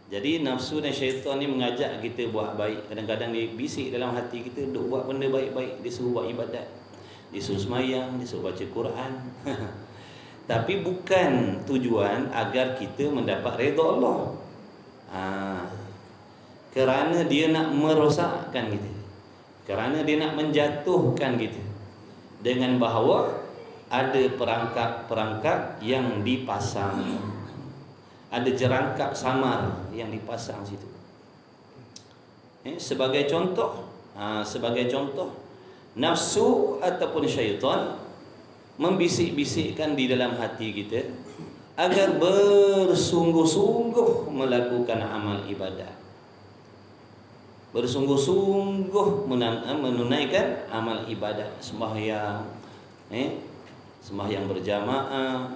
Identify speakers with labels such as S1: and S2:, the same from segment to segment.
S1: Jadi nafsu dan syaitan ni mengajak kita buat baik. Kadang-kadang dia bisik dalam hati kita, duk buat benda baik-baik, dia suruh buat ibadat, dia suruh sembahyang, dia suruh baca Quran. Tapi bukan tujuan agar kita mendapat redha Allah. Kerana dia nak merosakkan kita, kerana dia nak menjatuhkan kita, dengan bahawa ada perangkap-perangkap yang dipasang, ada jerangkap samar yang dipasang situ. Sebagai contoh, nafsu ataupun syaitan membisik-bisikkan di dalam hati kita agar bersungguh-sungguh melakukan amal ibadat, bersungguh-sungguh menunaikan amal ibadat, sembahyang, sembahyang berjamaah,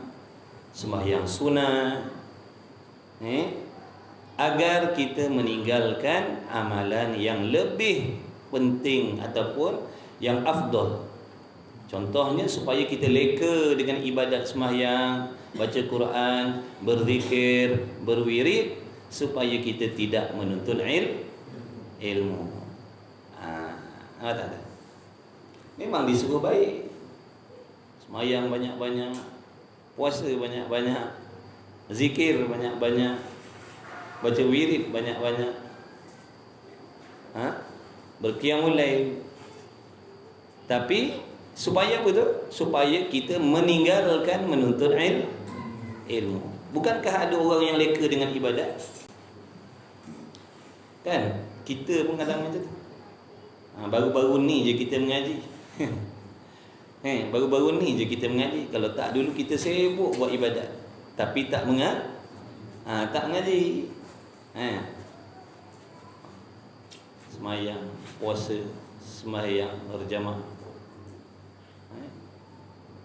S1: sembahyang sunat, agar kita meninggalkan amalan yang lebih penting ataupun yang afdal. Contohnya supaya kita leka dengan ibadat sembahyang, baca Quran, berzikir, berwirid, supaya kita tidak menuntut ilmu. Tak. Memang disuruh baik. Sembahyang banyak-banyak, puasa banyak-banyak, zikir banyak-banyak, baca wirid banyak-banyak, berqiyamul lail. Tapi supaya apa tu? Supaya kita meninggalkan menuntut ilmu. Bukankah ada orang yang leka dengan ibadat? Kan? Kita pun kadang macam tu. Baru-baru ni je kita mengaji. Baru-baru ni je kita mengaji. Kalau tak, dulu kita sibuk buat ibadat, tapi tak tak mengaji. Semayang, puasa, sembahyang berjamaah.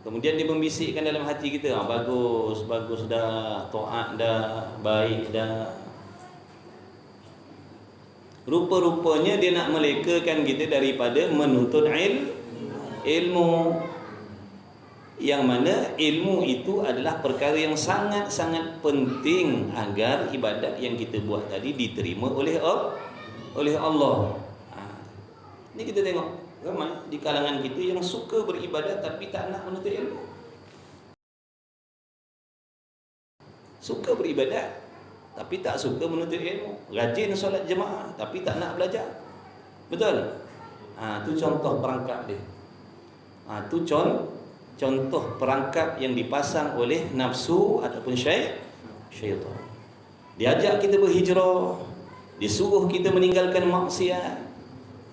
S1: Kemudian dia membisikkan dalam hati kita, bagus dah, taat dah, baik dah. Rupa-rupanya dia nak melekakan kita daripada menuntut ilmu. Yang mana ilmu itu adalah perkara yang sangat-sangat penting agar ibadat yang kita buat tadi diterima oleh Allah. Ini kita tengok ramai di kalangan kita yang suka beribadat tapi tak nak menuntut ilmu. Suka beribadat tapi tak suka menuntut ilmu. Rajin solat jemaah tapi tak nak belajar. Betul? Tu contoh perangkap dia. Tu contoh perangkap yang dipasang oleh nafsu ataupun syaitan. Diajak kita berhijrah, disuruh kita meninggalkan maksiat,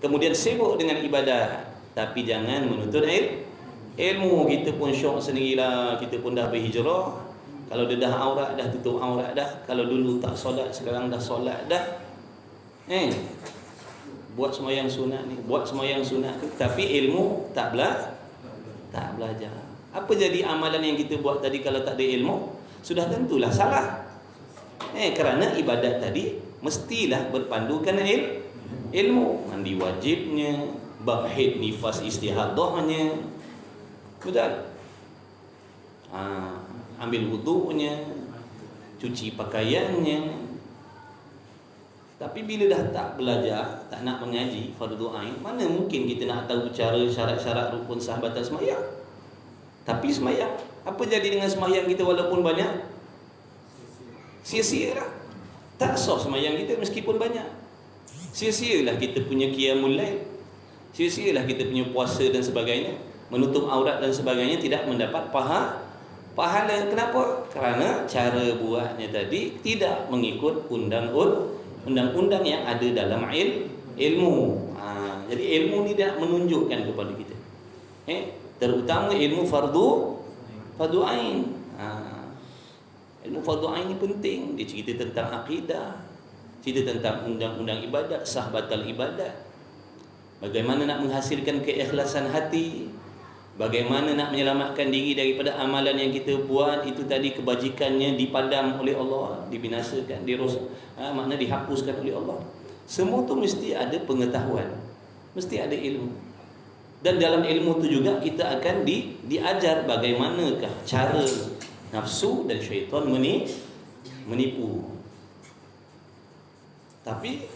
S1: kemudian sibuk dengan ibadat, tapi jangan menuntut ilmu. Kita pun syok sendirilah, kita pun dah berhijrah. Kalau dia dah aurat, dah tutup aurat dah. Kalau dulu tak solat, sekarang dah solat dah. Buat sembahyang sunat ni, buat sembahyang sunat tu, tapi ilmu tak belajar. Apa jadi amalan yang kita buat tadi kalau tak ada ilmu? Sudah tentulah salah. Kerana ibadat tadi mestilah berpandukan ilmu. Mandi wajibnya, bab haid nifas istihadahnya, betul? Ambil wudu'nya, cuci pakaiannya. Tapi bila dah tak belajar, tak nak mengaji fardu ain, mana mungkin kita nak tahu cara syarat-syarat rukun sah batal sembahyang? Tapi sembahyang, apa jadi dengan sembahyang kita walaupun banyak? Sia-sialah. Tak sah sembahyang kita meskipun banyak. Sia-sialah kita punya qiyamul lail, sia-sialah kita punya puasa dan sebagainya, menutup aurat dan sebagainya, tidak mendapat pahala. Kenapa? Kerana cara buatnya tadi tidak mengikut undang-undang yang ada dalam ilmu. Jadi ilmu ni dia menunjukkan kepada kita, terutama ilmu fardu ain. Ilmu fardu ain ni penting. Dia cerita tentang akidah, cerita tentang undang-undang ibadat, sah batal ibadat, bagaimana nak menghasilkan keikhlasan hati, bagaimana nak menyelamatkan diri daripada amalan yang kita buat itu tadi, kebajikannya dipadam oleh Allah, dibinasakan, makna dihapuskan oleh Allah. Semua tu mesti ada pengetahuan, mesti ada ilmu. Dan dalam ilmu tu juga kita akan diajar bagaimanakah cara nafsu dan syaitan menipu. Tapi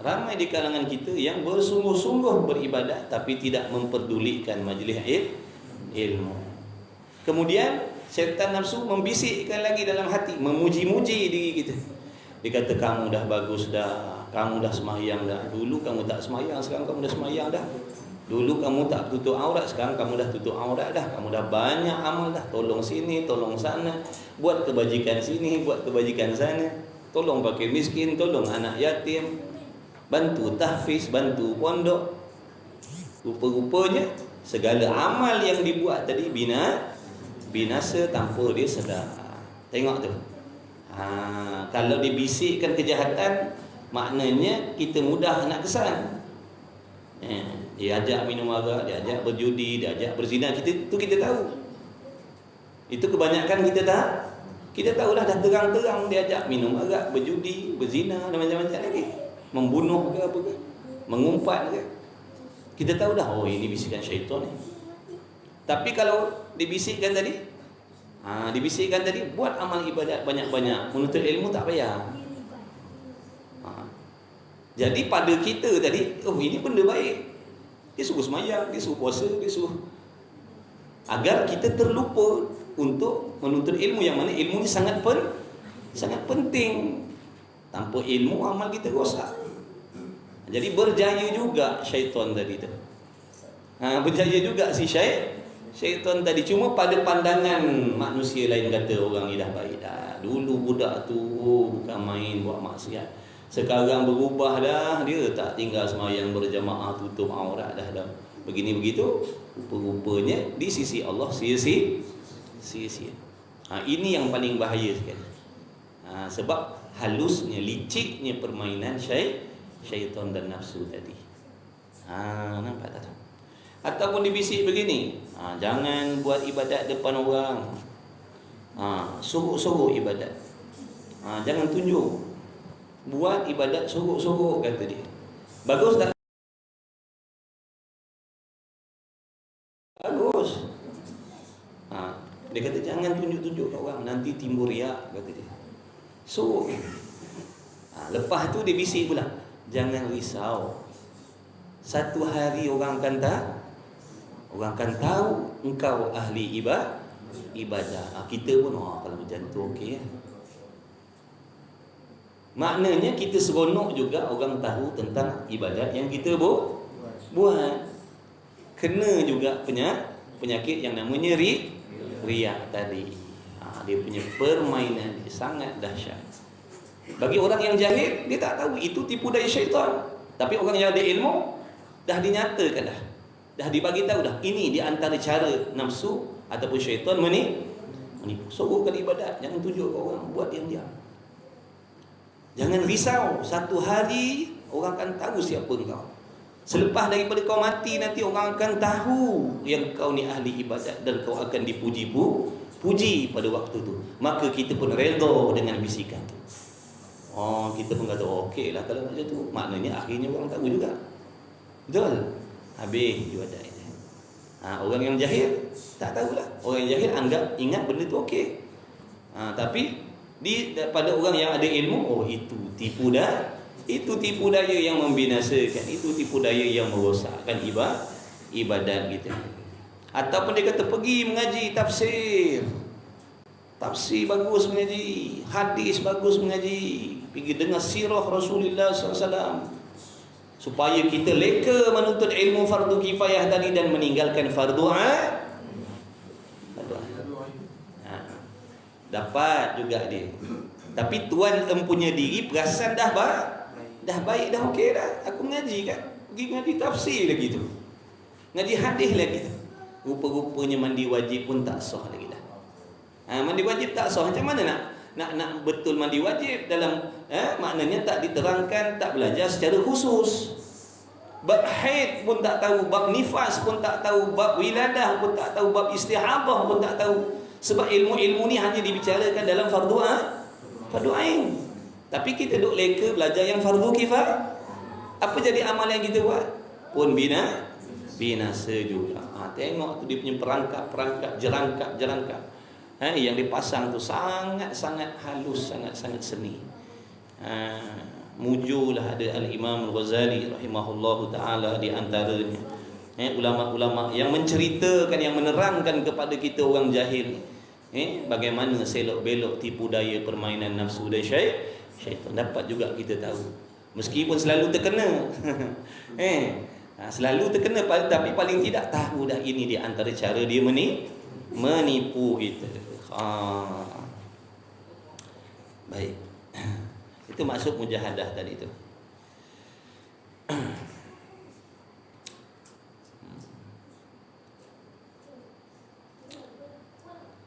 S1: ramai di kalangan kita yang bersungguh-sungguh beribadat tapi tidak memperdulikan majlis ilmu. Kemudian syaitan nafsu membisikkan lagi dalam hati, memuji-muji diri kita. Dia kata, kamu dah bagus dah, kamu dah semayang dah. Dulu kamu tak semayang, sekarang kamu dah semayang dah. Dulu kamu tak tutup aurat, sekarang kamu dah tutup aurat dah. Kamu dah banyak amal dah, tolong sini, tolong sana, buat kebajikan sini, buat kebajikan sana, tolong pakai miskin, tolong anak yatim, bantu tahfiz, bantu pondok. Rupa-rupanya segala amal yang dibuat tadi binasa tanpa dia sedar. Tengok tu. Kalau dibisikkan kejahatan, maknanya kita mudah nak kesan. Dia ajak minum arak, dia ajak berjudi, dia ajak berzina, kita tahu. Itu kebanyakan kita tahulah, dah terang-terang dia ajak minum arak, berjudi, berzina dan macam-macam lagi. Membunuh ke apa ke, mengumpat ke. Kita tahu dah, oh ini bisikan syaitan ni. Tapi kalau dibisikkan tadi, buat amal ibadat banyak-banyak, menuntut ilmu tak payah. Jadi pada kita tadi, oh ini benda baik. Dia suruh semayang, dia suruh puasa, dia suruh, agar kita terlupa untuk menuntut ilmu, yang mana ilmu ni sangat penting. Tanpa ilmu amal kita rosak. Jadi berjaya juga syaitan tadi tu. Berjaya juga si syaitan tadi. Cuma pada pandangan manusia lain kata orang ni dah baik dah. Dulu budak tu bukan main buat maksiat. Sekarang berubah dah, dia tak tinggal semayang berjamaah, tutup aurat dah. Begini begitu, rupa-rupanya di sisi Allah sia-sia. Ini yang paling bahaya sekali. Sebab halusnya, liciknya permainan syaitan dan nafsu tadi. Nampak tak? Ataupun dibisik begini, jangan buat ibadat depan orang. Sorok-sorok ibadat. Jangan tunjuk. Buat ibadat sorok-sorok, kata dia. Bagus tak? Bagus. Dia kata jangan tunjuk-tunjuk kat orang, nanti timbul riak, kata dia. So lepas tu dia bisik pula, jangan risau, satu hari orang akan tahu engkau ahli ibadah. Kita pun kalau macam tu okey ya. Maknanya kita seronok juga orang tahu tentang ibadat yang kita buat. Kena juga penyakit yang namanya riak tadi. Dia punya permainan dia sangat dahsyat. Bagi orang yang jahil, dia tak tahu itu tipu daya syaitan. Tapi orang yang ada ilmu, dah dinyatakan dah. Dah dibagi tahu dah. Ini di antara cara nafsu ataupun syaitan menipu. Sorokkan ibadat, jangan tunjuk ke orang, buat diam-diam. Jangan risau, satu hari orang akan tahu siapa engkau. Selepas daripada kau mati, nanti orang akan tahu yang kau ni ahli ibadat dan kau akan dipuji pada waktu tu. Maka kita pun redha dengan bisikan tu. Kita pun kata okey lah kalau macam tu. Maknanya akhirnya orang tahu juga. Betul? Habis ibadat ini. Orang yang jahil tak tahulah. Orang yang jahil ingat benda tu okey. Tapi pada orang yang ada ilmu, itu tipu daya yang membinasakan, itu tipu daya yang merosakkan ibadat kita. Ataupun dia kata pergi mengaji tafsir bagus mengaji, hadis bagus mengaji, pergi dengar sirah Rasulullah SAW, supaya kita leka menuntut ilmu fardu kifayah tadi dan meninggalkan fardu dapat juga dia. Tapi tuan empunya diri perasan dah baik dah, okey dah. Aku mengaji kan, pergi mengaji tafsir lagi tu, ngaji hadis lagi tu. Rupa-rupanya mandi wajib pun tak sah lagi dah. Mandi wajib tak sah. Macam mana nak betul mandi wajib dalam maknanya tak diterangkan, tak belajar secara khusus. Bab haid pun tak tahu, bab nifas pun tak tahu, bab wiladah pun tak tahu, bab istihabah pun tak tahu. Sebab ilmu-ilmu ni hanya dibicarakan dalam fardu ain. Tapi kita duk leka belajar yang fardu kifayah. Apa jadi amal yang kita buat? Pun binasa juga. Tengok tu dia punya perangkap jerangkap. Yang dipasang tu sangat-sangat halus, sangat-sangat seni. mujulah ada Al-Imam Al-Ghazali rahimahullahu ta'ala di antaranya, ulama-ulama yang menceritakan, yang menerangkan kepada kita orang jahil bagaimana selok belok tipu daya permainan nafsu dan syaitan. Dapat juga kita tahu, meskipun selalu terkena selalu terkena, tapi paling tidak tahu dah ini di antara cara dia menipu kita. Baik, itu maksud mujahadah tadi tu.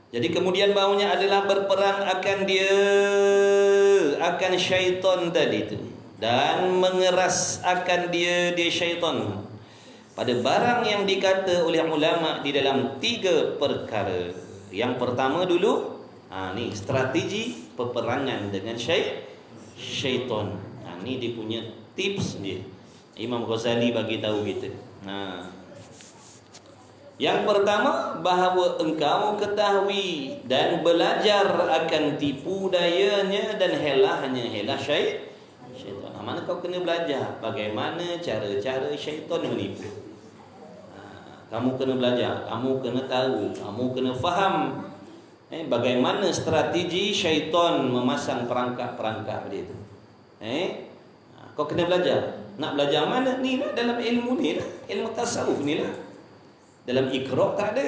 S1: Jadi kemudian baunya adalah berperang akan syaitan tadi tu, dan mengeras akan dia syaitan pada barang yang dikata oleh ulama di dalam 3 perkara. Yang pertama dulu, ni strategi peperangan dengan syaitan. Ni dia punya tips dia. Imam Ghazali bagi tahu kita. Yang pertama, bahawa engkau ketahui dan belajar akan tipu dayanya dan helahnya, helah syaitan. Mana kau kena belajar bagaimana cara-cara syaitan menipu. Kamu kena belajar, kamu kena tahu, kamu kena faham bagaimana strategi syaitan memasang perangkap-perangkap dia tu. Kau kena belajar. Nak belajar mana? Ni lah, dalam ilmu ni lah, ilmu tasawuf ni lah. Dalam Iqra' tak ada.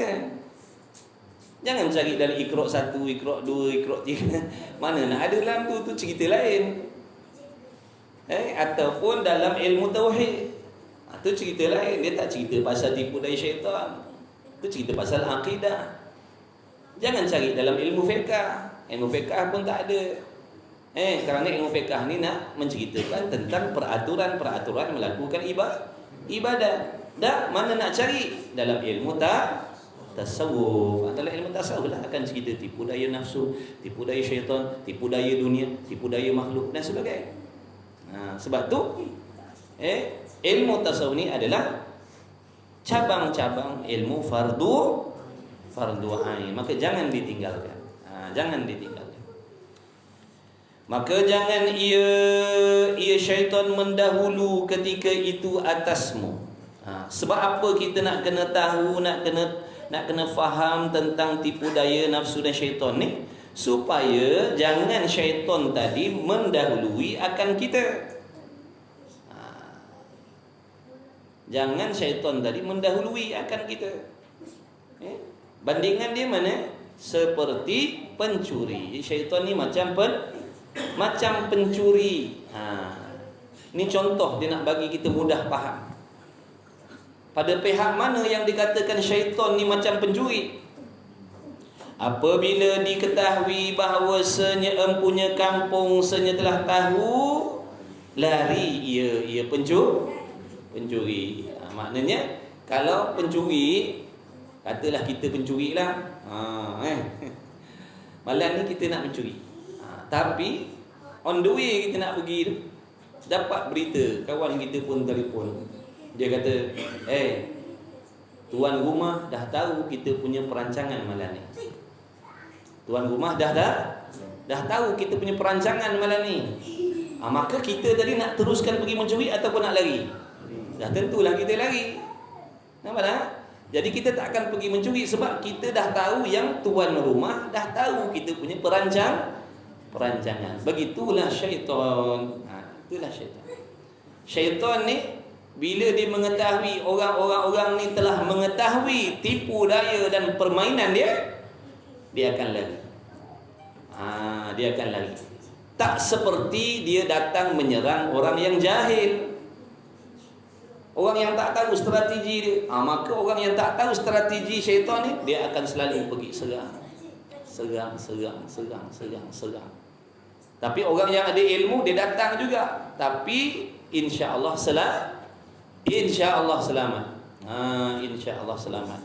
S1: Jangan cari dalam Iqra' 1, Iqra' 2, Iqra' 3. Mana nak ada dalam tu cerita lain. Ataupun dalam ilmu tauhid, tu cerita lain. Dia tak cerita pasal tipu daya syaitan. Tu cerita pasal akidah. Jangan cari dalam ilmu fiqh. Ilmu fiqh pun tak ada. Kerana ilmu fiqh ni nak menceritakan tentang peraturan-peraturan melakukan ibadah. Dah, mana nak cari dalam ilmu tasawuf. Dalam ilmu tasawuf lah akan cerita tipu daya nafsu, tipu daya syaitan, tipu daya dunia, tipu daya makhluk dan sebagainya. Sebab tu ilmu tasawuf ni adalah cabang-cabang ilmu fardu ain. Maka jangan ditinggalkan. Jangan ditinggalkan. Maka jangan ia syaitan mendahulu ketika itu atasmu. Sebab apa kita nak kena tahu, nak kena faham tentang tipu daya nafsu dan syaitan ni, supaya jangan syaitan tadi mendahului akan kita. Jangan syaitan tadi mendahului akan kita. Bandingan dia mana? Seperti pencuri. Syaitan ni macam pencuri. Ni contoh dia nak bagi kita mudah faham. Pada pihak mana yang dikatakan syaitan ni macam pencuri? Apabila diketahui bahawasanya empunya kampung senya telah tahu, lari ia pencuri. Maknanya kalau pencuri, katalah kita pencuri lah, malam ni kita nak mencuri, tapi on the way kita nak pergi tu, dapat berita, kawan kita pun telefon. Dia kata, tuan rumah dah tahu kita punya perancangan malam ni. Tuan rumah dah tahu kita punya perancangan malam ni. Maka kita tadi nak teruskan pergi mencuri ataupun nak lari? Dah tentulah kita lari. Nampak tak? Jadi kita tak akan pergi mencuri sebab kita dah tahu yang tuan rumah dah tahu kita punya perancangan. Begitulah syaitan. Itulah syaitan. Syaitan ni bila dia mengetahui orang ni telah mengetahui tipu daya dan permainan dia akan lari. Dia akan lari. Tak seperti dia datang menyerang orang yang jahil. Orang yang tak tahu strategi dia, maka orang yang tak tahu strategi syaitan ni, dia akan selalu pergi serang. Tapi orang yang ada ilmu, dia datang juga, tapi insya-Allah selamat. InsyaAllah selamat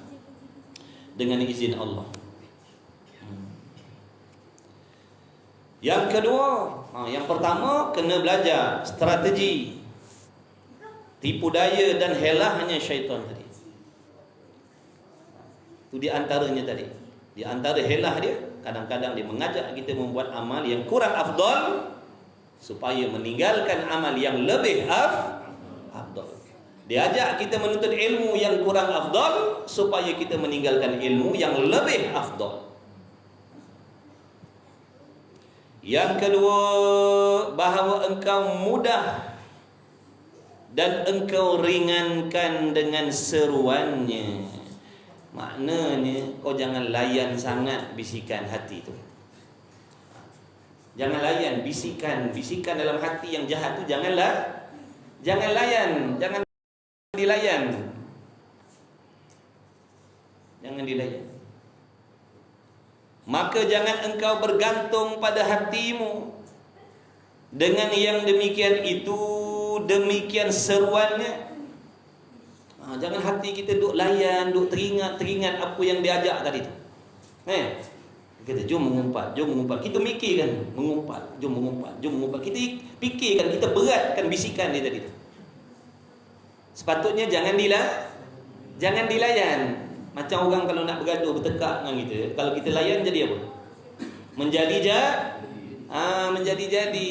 S1: dengan izin Allah. Yang kedua, yang pertama kena belajar strategi tipu daya dan helahnya syaitan tadi. Itu di antaranya tadi. Di antara helah dia, kadang-kadang dia mengajak kita membuat amal yang kurang afdal, supaya meninggalkan amal yang lebih afdal. Diajak kita menuntut ilmu yang kurang afdal supaya kita meninggalkan ilmu yang lebih afdal. Yang kedua, bahawa engkau mudah dan engkau ringankan dengan seruannya. Maknanya kau jangan layan sangat bisikan hati tu. Jangan layan bisikan dalam hati yang jahat tu, jangan layan, jangan dilayan. Jangan dilayan. Maka jangan engkau bergantung pada hatimu dengan yang demikian itu, demikian seruannya. Jangan hati kita duk layan, duk teringat apa yang diajak tadi tu. Kita jom mengumpat. Kita mikirkan mengumpat, jom mengumpat. Kita fikirkan, kita beratkan bisikan dia tadi tu. Sepatutnya jangan dilayan. Macam orang kalau nak bergaduh, bertekak dengan kita, kalau kita layan jadi apa? Menjadi jadi.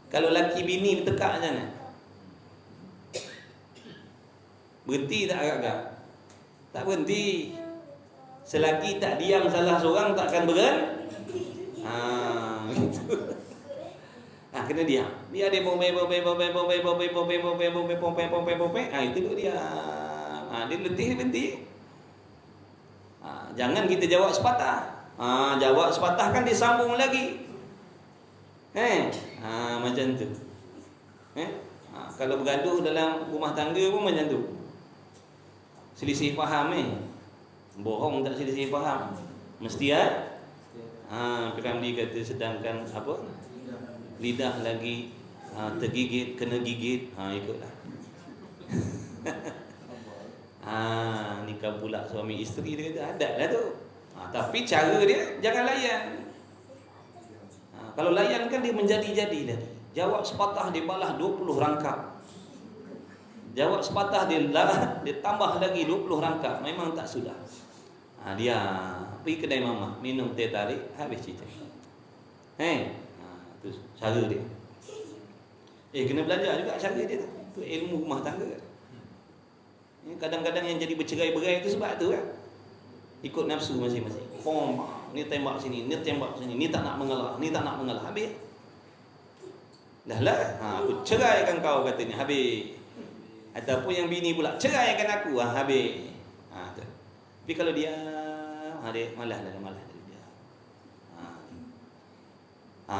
S1: Kalau laki bini bertekak macam mana? Berhenti tak agak-agak? Tak berhenti. Selagi tak diam salah seorang takkan berhenti. Gitu. Kena diam. Dia pompe. Itu dulu dia. Dia letih berhenti. Jangan kita jawab sepatah. Jawab sepatah kan disambung lagi. Macam tu. Kalau bergaduh dalam rumah tangga pun macam tu. Selisih faham bohong tak selisih faham. Mesti Ramli kata sedangkan apa? Lidah lagi tergigit, kena gigit, ikutlah. Nikah pula suami isteri, dia kata adat lah tu. Tapi cara dia jangan layan. Kalau layan kan dia menjadi-jadi lagi. Jawab sepatah dia balas 20 rangkap. Jawab sepatah dia tambah lagi 20 rangkap. Memang tak sudah. Dia pergi kedai mama, minum teh tarik, habis cerita. Tu cara dia. Kena belajar juga cara dia tu. Tu ilmu rumah tangga. Kadang-kadang yang jadi bercerai-berai itu sebab tu kan. Ikut nafsu masing-masing. Ni tembak sini, ni tak nak mengalah, habis. Dah lah, aku ceraikan kau katanya, habis. Ataupun yang bini pula, ceraikan aku, habis. Tu. Tapi kalau dia malas dia.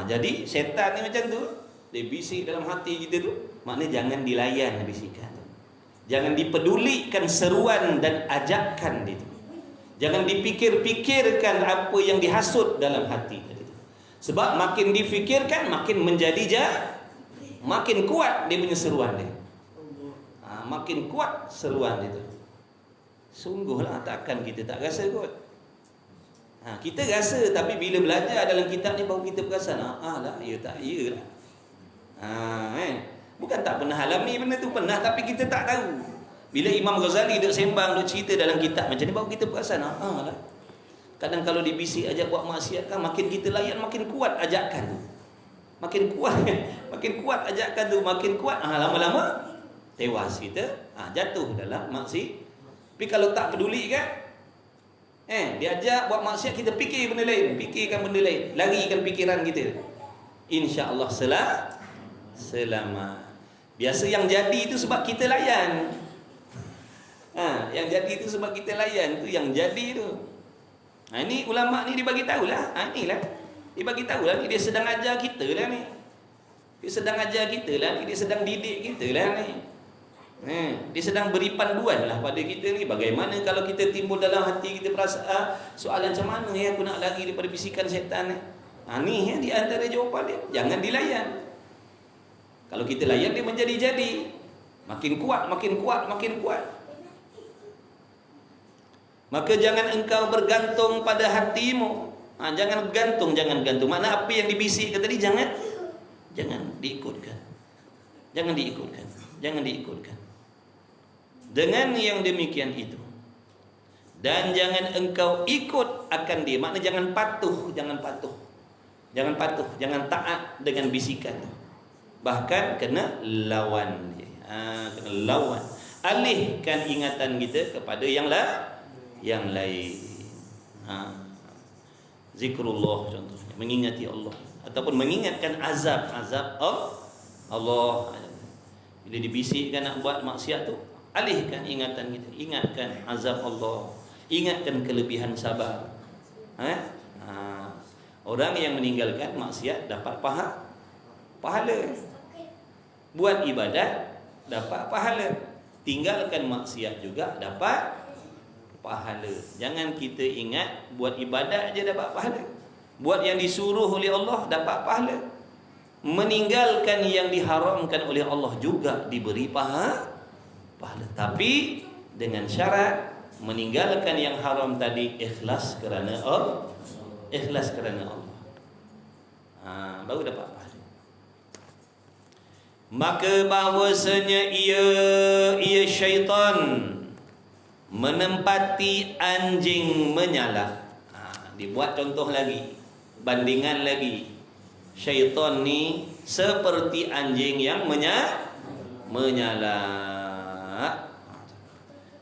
S1: Jadi setan ni macam tu, dia bisik dalam hati kita tu, maknanya jangan dilayan bisikan tu. Jangan dipedulikan seruan dan ajakan dia tu. Jangan dipikir-pikirkan apa yang dihasut dalam hati tadi tu. Sebab makin difikirkan makin menjadi makin kuat dia punya seruan dia. Makin kuat seruan dia tu. Sungguhlah takkan kita tak rasa kot. Kita rasa, tapi bila belajar dalam kitab ni baru kita perasan. Iyalah. Bukan tak pernah alami benda tu, pernah, tapi kita tak tahu. Bila Imam Ghazali duk sembang, duk cerita dalam kitab macam ni, baru kita perasan. Lah. Kadang kalau dibisik ajak buat maksiat kan, makin kita layan makin kuat ajakan tu. Makin kuat ajakan tu, makin kuat. Lama-lama tewas kita, jatuh dalam maksiat. Tapi kalau tak peduli kan, diajak buat maksiat, kita fikirkan benda lain, larikan fikiran kita. Insya-Allah selamat. Biasa yang jadi itu sebab kita layan. Yang jadi itu sebab kita layan, itu yang jadi tu. Ini ulama ni dibagi tahulah. Inilah. Dibagi tahulah ni, dia sedang ajar kita lah ni. Dia sedang ajar kita lah ni, dia sedang didik kita lah ni. Dia sedang beri panduan lah pada kita ni. Bagaimana kalau kita timbul dalam hati kita perasaan soalan macam mana aku nak lari daripada bisikan setan ni. Ni di antara jawapan dia. Jangan dilayan. Kalau kita layan dia menjadi-jadi. Makin kuat. Maka jangan engkau bergantung pada hatimu. Jangan bergantung. Makna apa yang dibisikkan tadi jangan diikutkan. Jangan diikutkan. Dengan yang demikian itu. Dan jangan engkau ikut akan dia. Makna jangan patuh. Jangan patuh, jangan taat dengan bisikan. Bahkan kena lawan dia. Kena lawan. Alihkan ingatan kita kepada yang lain. Zikrullah contohnya, mengingati Allah ataupun mengingatkan azab Allah. Bila dibisikkan nak buat maksiat tu, alihkan ingatan kita, ingatkan azab Allah, ingatkan kelebihan sabar. Orang yang meninggalkan maksiat dapat pahala. Buat ibadat dapat pahala. Tinggalkan maksiat juga dapat pahala. Jangan kita ingat buat ibadat je dapat pahala. Buat yang disuruh oleh Allah dapat pahala. Meninggalkan yang diharamkan oleh Allah juga diberi pahala. Tapi dengan syarat meninggalkan yang haram tadi ikhlas kerana Allah. Ikhlas kerana Allah. Baru dapat pahala. Maka bahwasanya ia syaitan menempati anjing menyala. Dibuat contoh lagi, bandingan lagi. Syaitan ni seperti anjing yang menyala.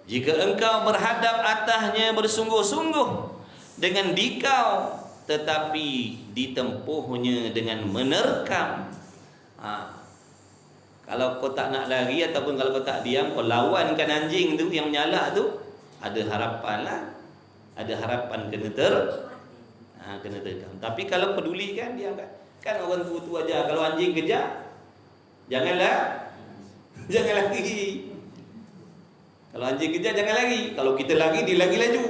S1: Jika engkau berhadap atasnya bersungguh-sungguh dengan dikau, tetapi ditempuhnya dengan menerkam. Kalau kau tak nak lari ataupun kalau kau tak diam, kau lawankan anjing tu yang menyala tu, ada harapan lah. Ada harapan kena terkam. Tapi kalau peduli kan, diam kan orang tu aja. Kalau anjing kejar, jangan lari. Kalau anjing kejar jangan lari. Kalau kita lari, dia lagi laju.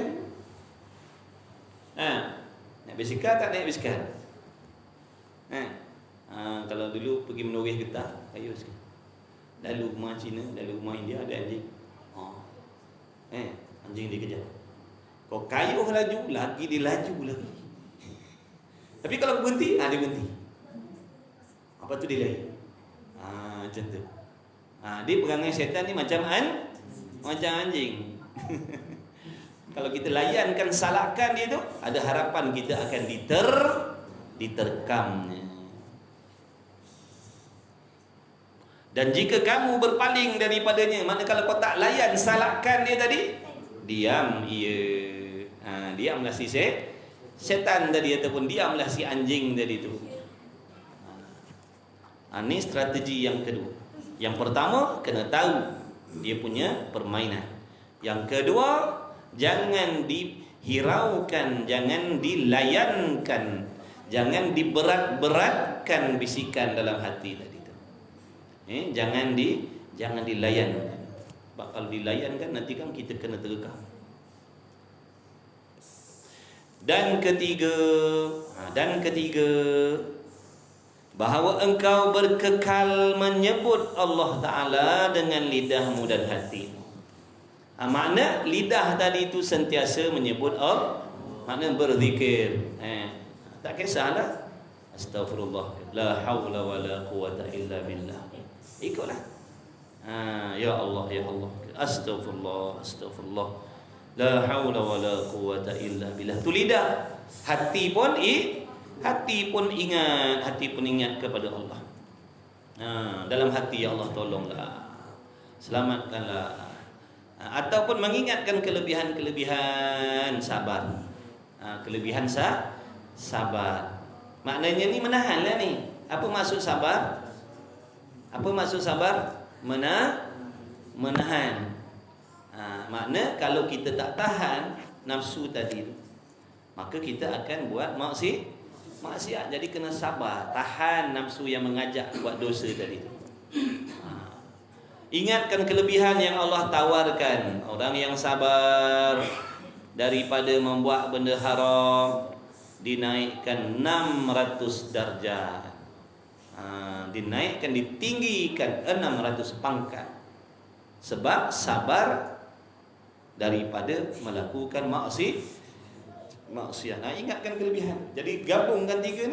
S1: Naik basikal tak naik basikal? Kalau dulu pergi menoreh getah, kayu sikit. Lalu rumah Cina, lalu rumah India ada anjing. Anjing dia kejar. Kau kayuh laju, lagi dia laju lagi. Tapi kalau berhenti, dia berhenti. Apa tu dia lari? Macam tu. Dia perangai syaitan ni macam anjing. Kalau kita layankan, salahkan dia tu, ada harapan kita akan diterkamnya. Dan jika kamu berpaling daripadanya, manakala kau tak layan, salahkan dia tadi, diam ia. Diamlah si setan tadi ataupun diamlah si anjing tadi tu. Ini strategi yang kedua. Yang pertama, kena tahu dia punya permainan. Yang kedua, jangan dihiraukan, jangan dilayankan, jangan diberat-beratkan bisikan dalam hati tadi tu. Jangan dilayankan. Sebab kalau dilayankan nanti kan kita kena terkam. Dan ketiga, bahawa engkau berkekal menyebut Allah Ta'ala dengan lidahmu dan hatimu. Makna lidah tadi itu sentiasa menyebut Allah, makna berzikir. Tak kisahlah. Astaghfirullah, la haula wala quwata illa billah. Ikutlah. Ya Allah, ya Allah. Astaghfirullah, astaghfirullah. La haula wala quwata illa billah. Tu lidah. Hati pun ingat, hati pun ingat kepada Allah. Dalam hati, ya Allah tolonglah, selamatkanlah. Ataupun mengingatkan kelebihan sabar. Kelebihan sabar. Maknanya ni menahanlah ni. Apa maksud sabar? Menahan. Makna kalau kita tak tahan nafsu tadi, maka kita akan buat maksiat. Jadi kena sabar, tahan nafsu yang mengajak buat dosa tadi tu. Ingatkan kelebihan yang Allah tawarkan. Orang yang sabar daripada membuat benda haram dinaikkan 600 darjat. Dinaikkan, ditinggikan 600 pangkat. Sebab sabar daripada melakukan maksiat. Ingatkan kelebihan. Jadi gabungkan tiga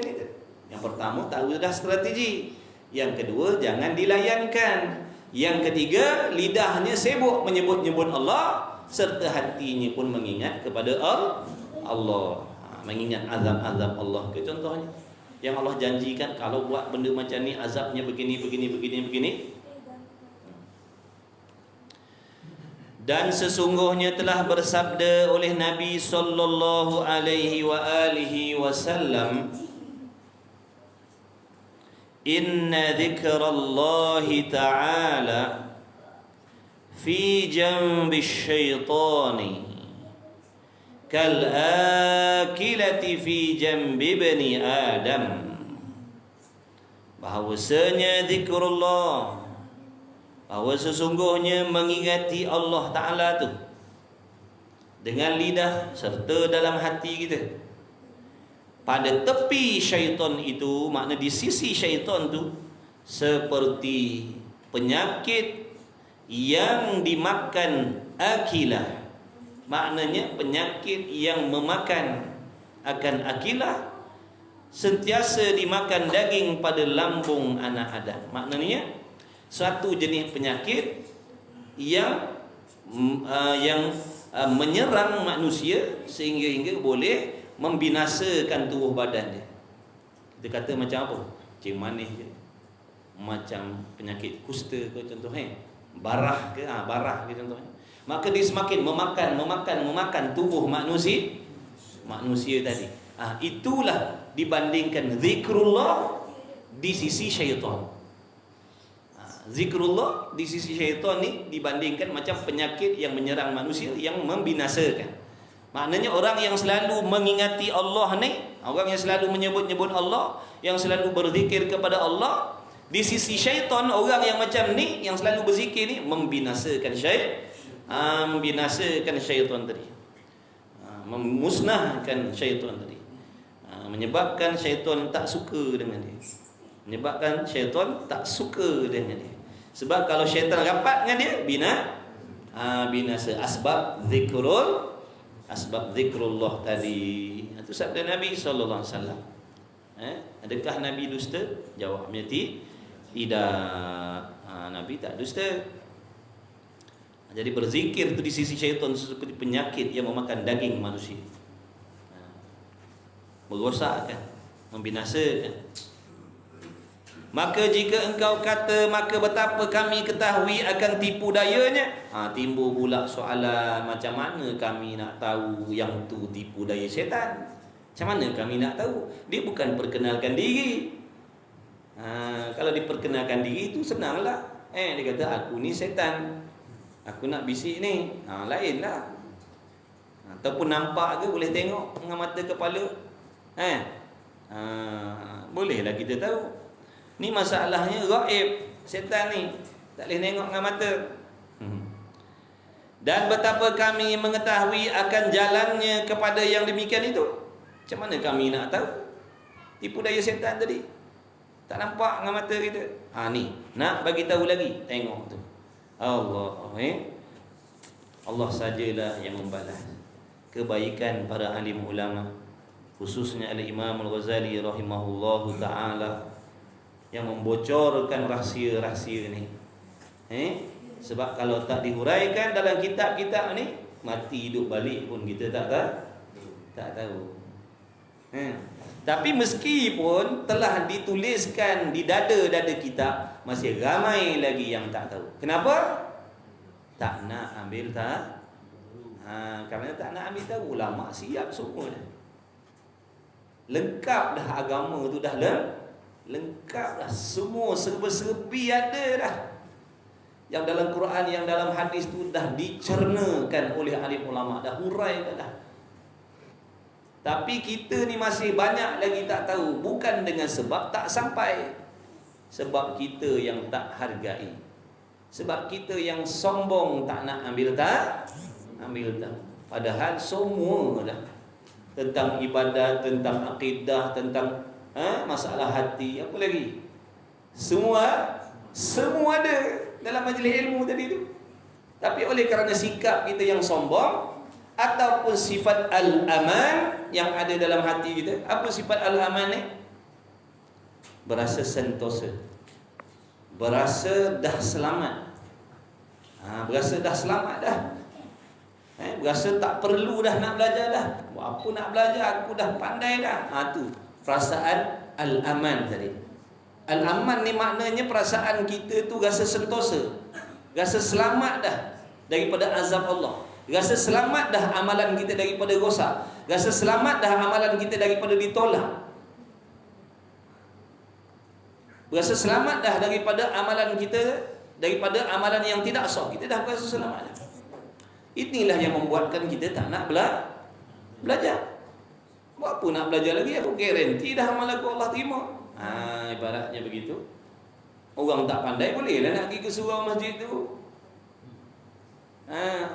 S1: ni. Yang pertama, tahu dah strategi. Yang kedua, jangan dilayankan. Yang ketiga, lidahnya sibuk menyebut-nyebut Allah, serta hatinya pun mengingat kepada Allah. mengingat azab-azab Allah ke contohnya. Yang Allah janjikan kalau buat benda macam ni azabnya begini. Dan sesungguhnya telah bersabda oleh Nabi sallallahu alaihi wasallam, inna dzikrallahi ta'ala fi jambi syaitani kal akilati fi jambi bani Adam. Bahawasanya zikrullah, bahawa sesungguhnya mengingati Allah Ta'ala tu dengan lidah serta dalam hati kita, pada tepi syaitan itu, makna di sisi syaitan tu, seperti penyakit yang dimakan akilah. Maknanya penyakit yang memakan akan akilah, sentiasa dimakan daging pada lambung anak Adam. Maknanya satu jenis penyakit yang menyerang manusia sehingga boleh membinasakan tubuh badan dia. Kita kata macam apa? Cing manis je. Macam penyakit kusta ke contohnya, barah ke, barah ke contohnya. Maka dia semakin memakan tubuh manusia tadi. Itulah dibandingkan zikrullah di sisi syaitan. Zikrullah di sisi syaitan ni dibandingkan macam penyakit yang menyerang manusia yang membinasakan. Maknanya orang yang selalu mengingati Allah ni, orang yang selalu menyebut-nyebut Allah, yang selalu berzikir kepada Allah, di sisi syaitan orang yang macam ni, yang selalu berzikir ni, membinasakan syaitan tadi, memusnahkan syaitan tadi, menyebabkan syaitan tak suka dengan dia, sebab kalau syaitan rapat dengan dia, binasa. Asbab zikrullah tadi. Itu sabda Nabi sallallahu alaihi wasallam. Adakah Nabi dusta? Jawabnya tidak. Nabi tak dusta. Jadi berzikir itu di sisi syaitan seperti penyakit yang memakan daging manusia, merosakkan, membinasakan. Maka jika engkau kata, maka betapa kami ketahui akan tipu dayanya. Timbul pula soalan, macam mana kami nak tahu yang tu tipu daya syaitan? Macam mana kami nak tahu? Dia bukan perkenalkan diri. Kalau diperkenalkan diri itu senanglah. Dia kata aku ni syaitan, aku nak bisik ni. Lainlah. Ataupun nampak ke, boleh tengok dengan mata kepala. Bolehlah kita tahu. Ni masalahnya gaib, syaitan ni tak boleh tengok dengan mata. Dan betapa kami mengetahui akan jalannya kepada yang demikian itu. Macam mana kami nak tahu? Tipu daya syaitan tadi tak nampak dengan mata kita. Ni nak bagi tahu lagi, tengok tu. Allah sajalah yang membalas kebaikan para alim ulama, khususnya Al-Imam Al-Ghazali rahimahullahu ta'ala, yang membocorkan rahsia-rahsia ni. Sebab kalau tak dihuraikan dalam kitab-kitab ni, mati hidup balik pun kita tak tahu. Tapi meskipun telah dituliskan di dada-dada kitab, masih ramai lagi yang tak tahu. Kenapa? Tak nak ambil kerana tak nak ambil tahu. Ulama siap semua dah. Lengkap dah agama tu, dah lengkap dah, semua serba-serbi ada dah. Yang dalam Quran, yang dalam hadis tu dah dicernakan oleh alim ulama, dah huraikan dah. Tapi kita ni masih banyak lagi tak tahu. Bukan dengan sebab tak sampai, sebab kita yang tak hargai, sebab kita yang sombong, tak nak ambil tahu. Padahal semua dah, tentang ibadat, tentang akidah, tentang masalah hati, apa lagi, semua ada dalam majlis ilmu tadi tu. Tapi oleh kerana sikap kita yang sombong, ataupun sifat al-aman yang ada dalam hati kita. Apa sifat al-aman ni? Berasa sentosa, berasa dah selamat. Berasa dah selamat dah. Berasa tak perlu dah nak belajar dah. Buat apa nak belajar, aku dah pandai dah. Tu perasaan al-aman tadi. Al-aman ni maknanya perasaan kita tu rasa sentosa, rasa selamat dah daripada azab Allah, rasa selamat dah amalan kita daripada rosak, rasa selamat dah amalan kita daripada ditolak, rasa selamat dah daripada amalan kita, daripada amalan yang tidak sah. Kita dah rasa selamat dah. Inilah yang membuatkan kita tak nak belajar. Buat apa nak belajar lagi? Aku garanti dah amalan aku Allah terima. Ibaratnya begitu. Orang tak pandai bolehlah nak pergi ke surau masjid tu.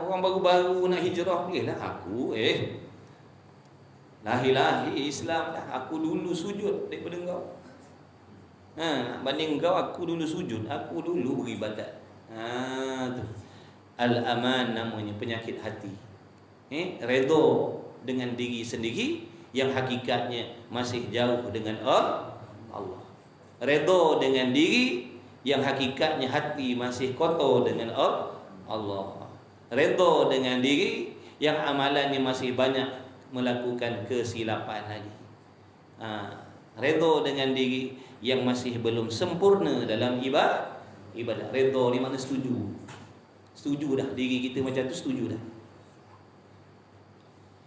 S1: Orang baru-baru nak hijrah bolehlah. Aku lahir-lahir Islam dah. Aku dulu sujud daripada engkau. Banding engkau, aku dulu sujud, aku dulu beribadat. Tu al-aman namanya, penyakit hati. Redha dengan diri sendiri yang hakikatnya masih jauh dengan Allah. Redha dengan diri yang hakikatnya hati masih kotor dengan Allah. Redha dengan diri yang amalannya masih banyak melakukan kesilapan lagi. Redha dengan diri yang masih belum sempurna dalam ibadah. Redha ni makna setuju. Setuju dah diri kita macam tu, setuju dah.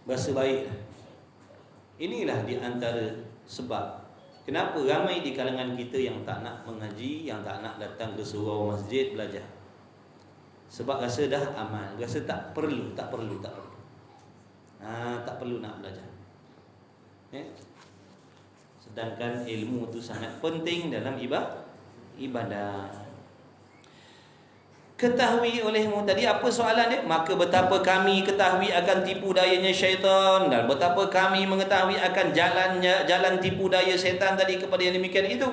S1: Berasa baik dah. Inilah di antara sebab kenapa ramai di kalangan kita yang tak nak mengaji, yang tak nak datang ke surau masjid belajar. Sebab rasa dah aman, rasa tak perlu. Tak perlu nak belajar. Sedangkan ilmu tu sangat penting dalam ibadah. Ketahui olehmu, tadi apa soalan dia? Maka betapa kami ketahui akan tipu dayanya syaitan, dan betapa kami mengetahui akan jalan tipu daya syaitan tadi kepada yang demikian itu.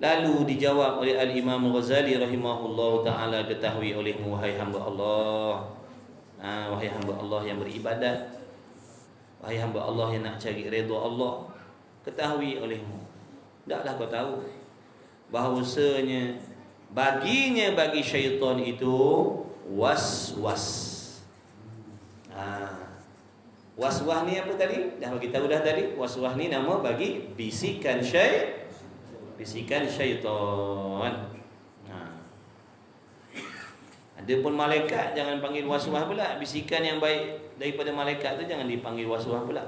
S1: Lalu dijawab oleh Al-Imam Ghazali rahimahullah ta'ala, ketahui olehmu wahai hamba Allah, wahai hamba Allah yang beribadat, wahai hamba Allah yang nak cari redha Allah, ketahui olehmu, taklah kau tahu bahawasanya bagi syaitan itu was-was. Was-was ni apa tadi? Dah bagi tahu dah tadi. Was-was ni nama bagi bisikan syaitan. Adapun malaikat jangan panggil was-was pula. Bisikan yang baik daripada malaikat tu jangan dipanggil was-was pula.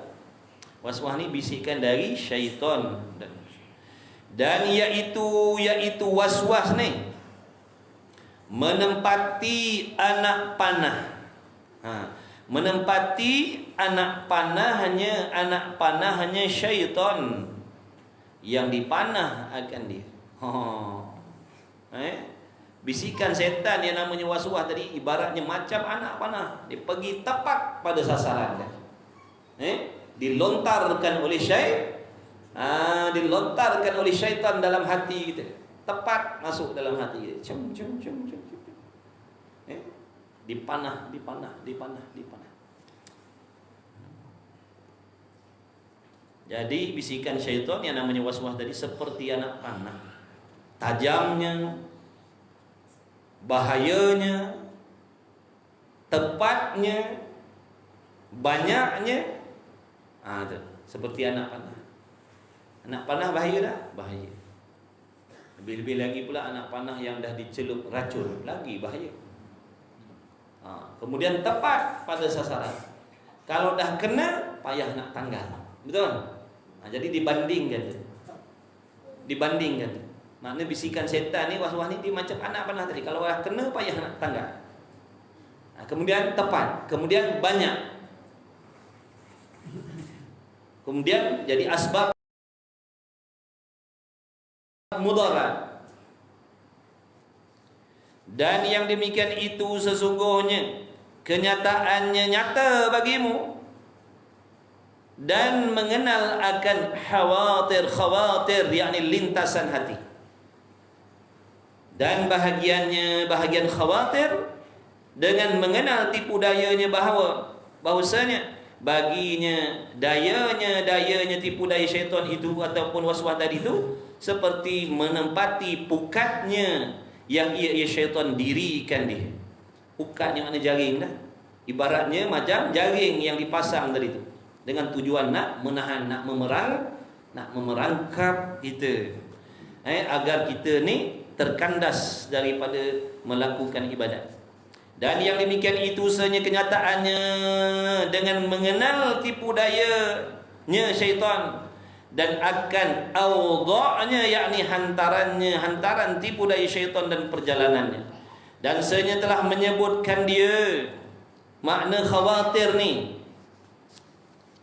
S1: Was-was ni bisikan dari syaitan. Dan iaitu was-was ni menempati anak panah. Menempati anak panah hanya syaitan yang dipanah akan dia. Bisikan setan yang namanya waswas tadi ibaratnya macam anak panah. Dia pergi tepat pada sasaran dia. Dilontarkan oleh syaitan dalam hati kita. Tepat masuk dalam hati kita. Dipanah. Jadi bisikan syaitan yang namanya waswas tadi seperti anak panah. Tajamnya, bahayanya, tepatnya, banyaknya. Seperti anak panah. Anak panah bahaya tak? Bahaya. Lebih-lebih lagi pula anak panah yang dah dicelup racun, lagi bahaya. Kemudian tepat pada sasaran. Kalau dah kena, payah nak tanggal. Betul? Jadi dibandingkan. Maknanya bisikan setan ni, was-was ni dia macam anak panah tadi. Kalau dah kena, payah nak tanggal. Kemudian tepat, kemudian banyak. Kemudian jadi asbab mudarat. Dan yang demikian itu sesungguhnya kenyataannya nyata bagimu, dan mengenal akan khawatir, yakni lintasan hati. Dan bahagian khawatir dengan mengenal tipu dayanya, bahawasanya baginya dayanya tipu daya syaitan itu ataupun waswas tadi itu seperti menempati pukatnya yang ia syaitan dirikan dia. Pukatnya makna jaring dah. Ibaratnya macam jaring yang dipasang tadi itu, dengan tujuan nak menahan, nak memerangkap kita, agar kita ni terkandas daripada melakukan ibadat. Dan yang demikian itu sebenarnya kenyataannya dengan mengenal tipu dayanya syaitan dan akan awda'nya, yakni hantaran tipu daya syaitan dan perjalanannya. Dan sebenarnya telah menyebutkan dia makna khawatir ni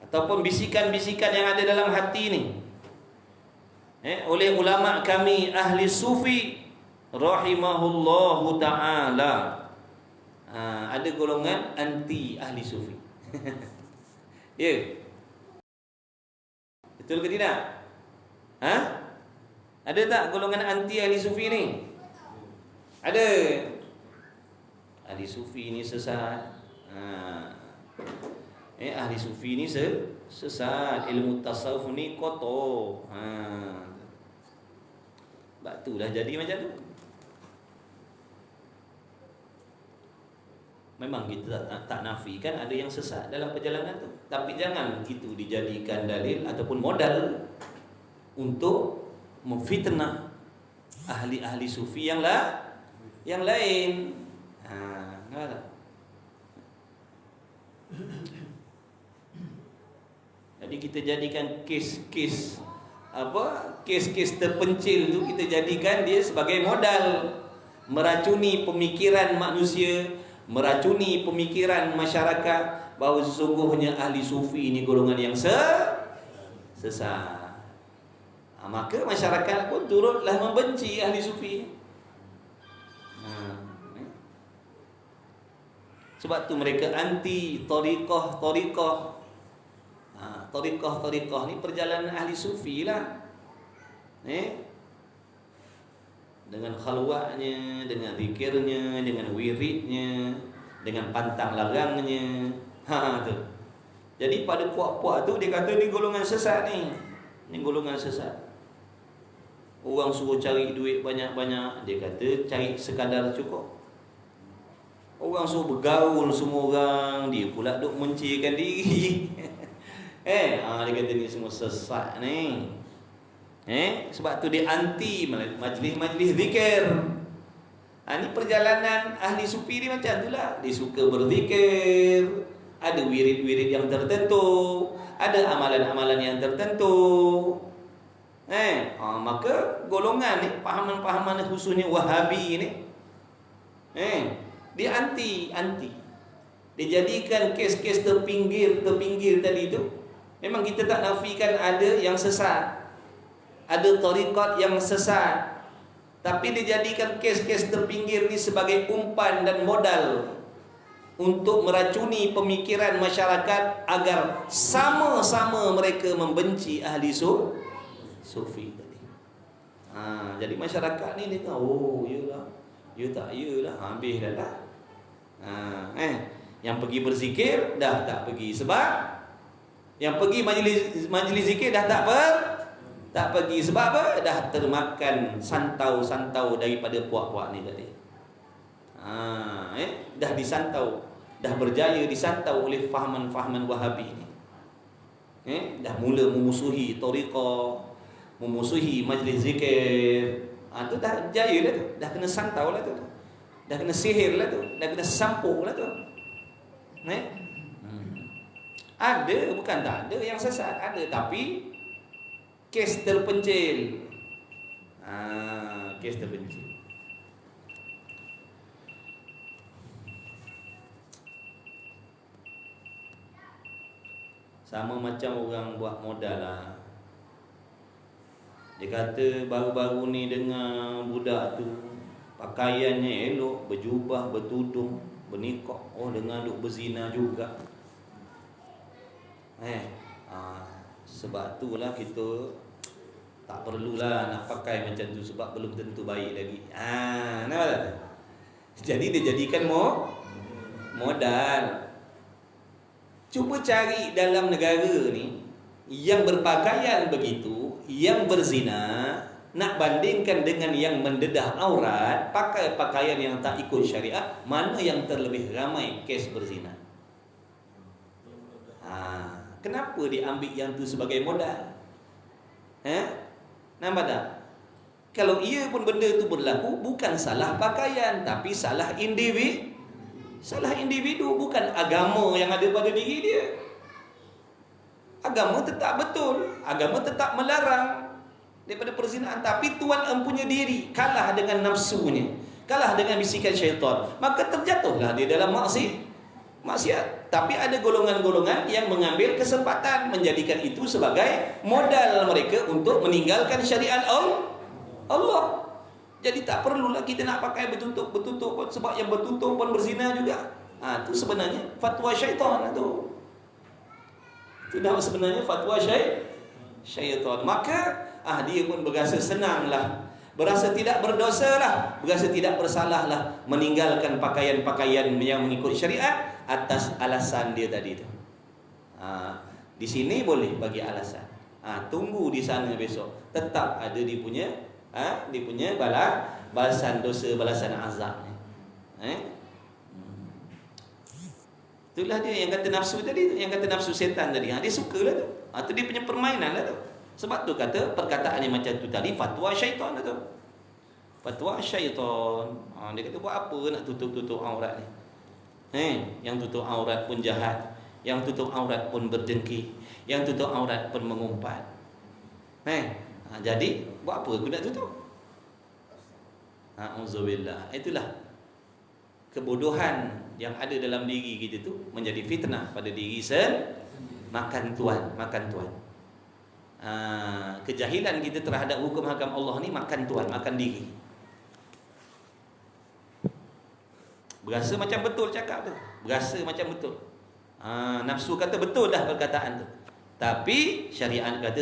S1: ataupun bisikan-bisikan yang ada dalam hati ni oleh ulama kami ahli sufi rahimahullahu ta'ala. Ada golongan anti ahli sufi. Ya. Betul ke tidak? Ada tak golongan anti ahli sufi ni? Ada. Ahli sufi ni sesat. Ahli sufi ni sesat. Ilmu tasawuf ni kotor. Sebab itulah jadi macam tu. Memang kita tak nafikan ada yang sesat dalam perjalanan tu, tapi jangan itu dijadikan dalil ataupun modal untuk memfitnah ahli-ahli sufi yang lain. Enggak ada. Jadi kita jadikan kes-kes terpencil tu, kita jadikan dia sebagai modal meracuni pemikiran manusia, meracuni pemikiran masyarakat bahawa sesungguhnya ahli sufi ini golongan yang sesat. Maka masyarakat pun turutlah membenci ahli sufi. Sebab tu mereka anti tariqah ni perjalanan ahli sufi lah. Dengan khalwatnya, dengan zikirnya, dengan wiridnya, dengan pantang larangnya. Tu. Jadi pada puak-puak tu dia kata ni golongan sesat ni. Ni golongan sesat. Orang suruh cari duit banyak-banyak, dia kata cari sekadar cukup. Orang suruh bergaul semua orang, dia pula duk mencikkan diri. Dia kata ni semua sesat ni. Sebab tu dia anti majlis-majlis zikir. Ni perjalanan ahli sufi ni macam tu lah. Dia suka berzikir, ada wirid-wirid yang tertentu, ada amalan-amalan yang tertentu. Maka golongan ni, pahaman-pahaman khususnya Wahabi ni, dia anti. Dia jadikan kes-kes terpinggir tadi tu. Memang kita tak nafikan ada yang sesat, ada tariqat yang sesat, tapi dijadikan kes-kes terpinggir ni sebagai umpan dan modal untuk meracuni pemikiran masyarakat agar sama-sama mereka membenci ahli sufi tadi. Jadi masyarakat ni dia tahu, yalah, yalah, habis dah lah. Yang pergi berzikir dah tak pergi, sebab yang pergi majlis zikir dah tak pergi, sebab apa? Dah termakan santau daripada puak-puak ni tadi. Dah disantau, dah berjaya disantau oleh fahaman-fahaman Wahabi ni. Dah mula memusuhi tariqah, memusuhi majlis zikir. Tu dah jaya dah tu, dah kena santau lah tu, dah kena sihir lah tu, dah kena sampuk lah tu. Ada, bukan tak ada yang sesat, ada, tapi kes terpencil. Kes terpencil. Sama macam orang buat modal lah. Dia kata baru-baru ni dengar budak tu pakaiannya elok, berjubah, bertudung, bernikah. Dengar duk berzina juga. Sebab itulah kita tak perlulah nak pakai macam tu, sebab belum tentu baik lagi. Nampak? Jadi dia jadikan modal. Cuba cari dalam negara ni yang berpakaian begitu, yang berzina, nak bandingkan dengan yang mendedah aurat, pakai pakaian yang tak ikut syariat, mana yang terlebih ramai kes berzina? Kenapa diambil yang tu sebagai modal? Nampak tak? Kalau ia pun benda tu berlaku, bukan salah pakaian, tapi salah individu. Salah individu, bukan agama yang ada pada diri dia. Agama tetap betul, agama tetap melarang daripada perzinahan, tapi tuan empunya diri kalah dengan nafsunya, kalah dengan bisikan syaitan, maka terjatuhlah dia dalam maksiat. Tapi ada golongan-golongan yang mengambil kesempatan menjadikan itu sebagai modal mereka untuk meninggalkan syariat Allah. Jadi tak perlulah kita nak pakai bertutup pun, sebab yang bertutup pun berzina juga. Itu sebenarnya fatwa syaitan tu. Itu dah sebenarnya fatwa syaitan. Maka dia pun berasa senanglah, berasa tidak berdosa lah, berasa tidak bersalah lah meninggalkan pakaian-pakaian yang mengikut syariat atas alasan dia tadi tu. Di sini boleh bagi alasan. Tunggu di sana besok, tetap ada dia punya balasan dosa, balasan azabnya. Itulah dia yang kata nafsu tadi, yang kata nafsu setan tadi. Dia sukalah tu. Itu dia punya permainan lah tu. Sebab tu kata perkataan yang macam tu tadi fatwa syaitan lah tu. Fatwa syaitan. Dia kata buat apa nak tutup-tutup aurat ni? Yang tutup aurat pun jahat, yang tutup aurat pun berdengki, yang tutup aurat pun mengumpat. Jadi buat apa aku nak tutup? Auzubillah. Itulah kebodohan yang ada dalam diri kita tu menjadi fitnah pada diri makan tuan. Kejahilan kita terhadap hukum hakam Allah ni makan tuan, makan diri. Berasa macam betul cakap tu, berasa macam betul. Nafsu kata betul dah perkataan tu, tapi syariat kata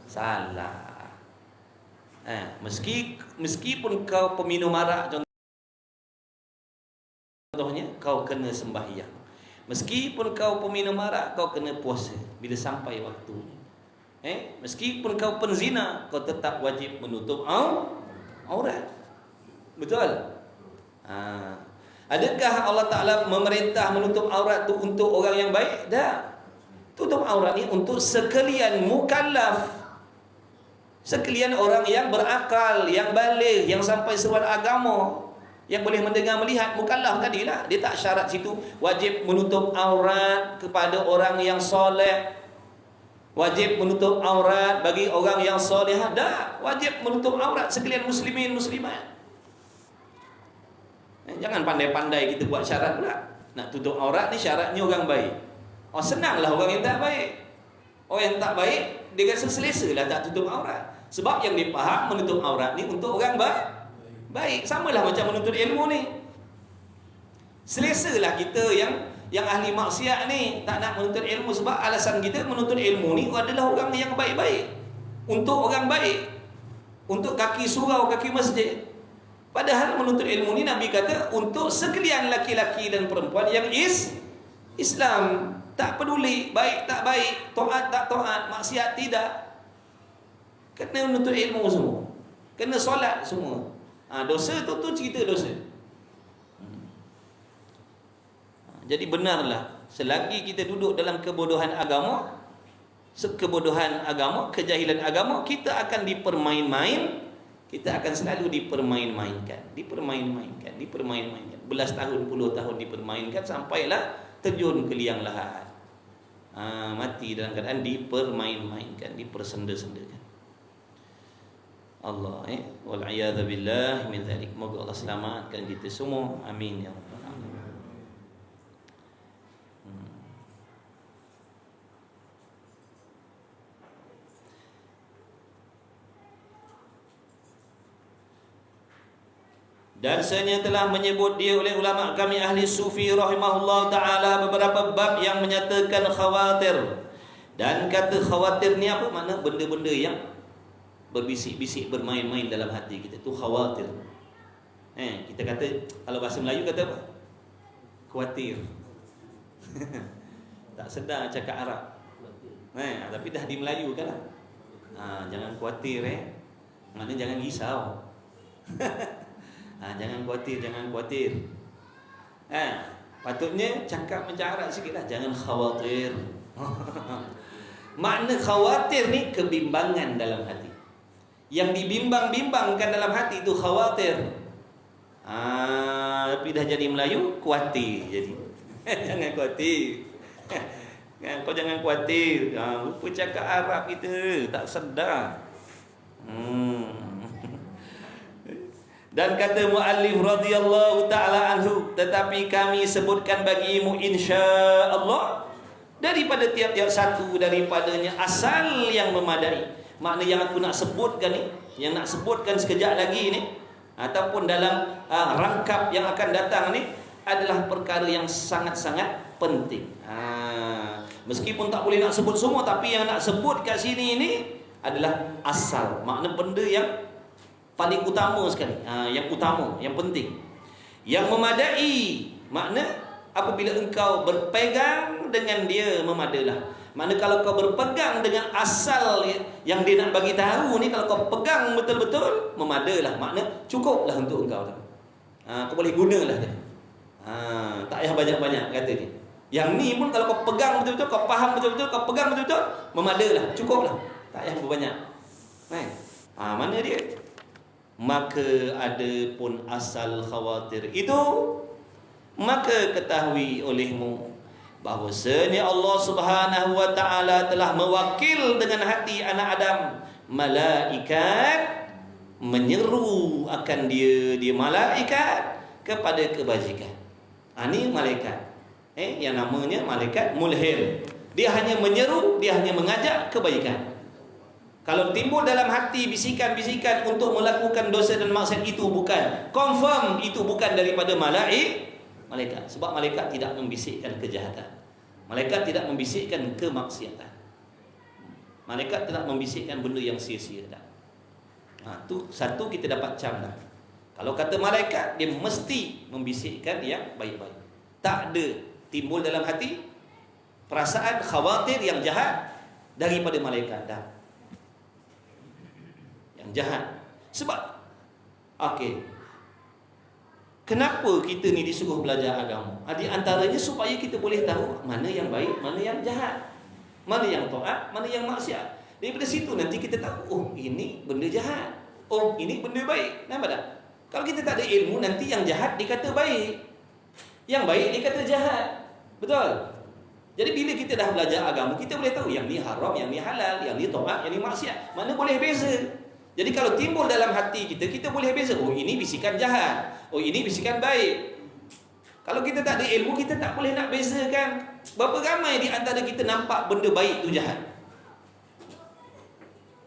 S1: salah. Meskipun kau peminum arak, contohnya, kau kena sembahyang. Meskipun kau peminum arak, kau kena puasa bila sampai waktunya. Meskipun kau penzina, kau tetap wajib menutup aurat. Betul? Adakah Allah Ta'ala memerintah menutup aurat tu untuk orang yang baik? Tak. Tutup aurat ni untuk sekalian mukallaf, sekalian orang yang berakal, yang baligh, yang sampai seruan agama, yang boleh mendengar melihat. Mukallaf tadilah, dia tak syarat situ wajib menutup aurat kepada orang yang soleh, wajib menutup aurat bagi orang yang solehah. Dah, wajib menutup aurat sekalian muslimin muslimat. Jangan pandai-pandai kita buat syarat pula. Nak tutup aurat ni syaratnya orang baik. Senanglah orang yang tak baik. Orang yang tak baik, dia rasa selesa lah tak tutup aurat. Sebab yang dia faham menutup aurat ni untuk orang baik. Samalah macam menuntut ilmu ni. Selesalah kita yang ahli maksiat ni tak nak menuntut ilmu, sebab alasan kita menuntut ilmu ni adalah orang yang baik-baik, untuk orang baik, untuk kaki surau, kaki masjid. Padahal menuntut ilmu ni Nabi kata untuk sekalian laki-laki dan perempuan yang Islam. Tak peduli baik tak baik, taat tak taat, maksiat tidak, kena menuntut ilmu semua, kena solat semua. Dosa tu cerita dosa. Jadi benarlah, selagi kita duduk dalam kebodohan agama, kejahilan agama, kita akan dipermain-main, kita akan selalu dipermain-mainkan. Belas tahun, puluh tahun dipermainkan, sampailah terjun ke liang lahat. Mati dalam keadaan dipermain-mainkan, dipersenda-sendakan. Allah wal'iyadzu billah min dzalik. Moga Allah selamatkan kita semua. Amin ya rabbal alamin. Dan sebenarnya telah menyebut dia oleh ulama kami ahli sufi rahimahullah ta'ala beberapa bab yang menyatakan khawatir. Dan kata khawatir ni apa? Makna benda-benda yang berbisik-bisik, bermain-main dalam hati kita, tu khawatir. Kita kata, kalau bahasa Melayu kata apa? Khawatir. Tak sedar cakap Arab. Tapi dah di Melayu kan lah. Jangan khawatir maknanya jangan risau. Jangan khawatir. Patutnya cakap macam Arab sikit lah. Jangan khawatir. Makna khawatir ni kebimbangan dalam hati. Yang dibimbang-bimbangkan dalam hati itu khawatir. Tapi dah jadi Melayu, kuatir jadi. Jangan kuatir. Kau jangan kuatir. Lupa cakap Arab kita, tak sedar. Dan kata muallif radhiyallahu taala anhu, tetapi kami sebutkan bagimu insya-Allah daripada tiap-tiap satu daripadanya asal yang memadai. Makna yang aku nak sebutkan ni, yang nak sebutkan sekejap lagi ni, ataupun dalam rangkap yang akan datang ni adalah perkara yang sangat-sangat penting. Meskipun tak boleh nak sebut semua, tapi yang nak sebut kat sini ni adalah asal. Makna benda yang paling utama sekali, yang utama, yang penting, yang memadai. Makna apabila engkau berpegang dengan dia, memadalah. Makna kalau kau berpegang dengan asal yang dia nak bagi tahu ni, kalau kau pegang betul-betul, memadalah. Makna cukuplah untuk engkau tu. Kau boleh gunalah dia. Tak payah banyak-banyak kata dia. Yang ni pun kalau kau pegang betul-betul, kau faham betul-betul, kau pegang betul-betul, memadalah, cukuplah. Tak payah berbanyak. Mana dia? Maka ada pun asal khawatir itu, maka ketahui olehmu bahwasanya Allah Subhanahu wa taala telah mewakil dengan hati anak Adam malaikat menyeru akan dia malaikat kepada kebajikan. Ini malaikat yang namanya malaikat mulhim. Dia hanya menyeru, dia hanya mengajak kebaikan. Kalau timbul dalam hati bisikan-bisikan untuk melakukan dosa dan maksiat, itu bukan, confirm itu bukan daripada malaikat. Sebab malaikat tidak membisikkan kejahatan. Malaikat tidak membisikkan kemaksiatan. Malaikat tidak membisikkan benda yang sia-sia. Tu satu kita dapat camlah. Kalau kata malaikat, dia mesti membisikkan yang baik-baik. Tak ada timbul dalam hati perasaan khawatir yang jahat daripada malaikat. Jahat. Sebab kenapa kita ni disuruh belajar agama? Di antaranya supaya kita boleh tahu mana yang baik, mana yang jahat, mana yang taat, mana yang maksiat. Daripada situ nanti kita tahu, ini benda jahat, ini benda baik. Nampak tak? Kalau kita tak ada ilmu, nanti yang jahat dikata baik, yang baik dikata jahat. Betul? Jadi bila kita dah belajar agama, kita boleh tahu yang ni haram, yang ni halal, yang ni taat, yang ni maksiat. Mana boleh beza. Jadi kalau timbul dalam hati kita, kita boleh beza. Ini bisikan jahat, ini bisikan baik. Kalau kita tak ada ilmu, kita tak boleh nak bezakan. Berapa ramai di antara kita nampak benda baik tu jahat,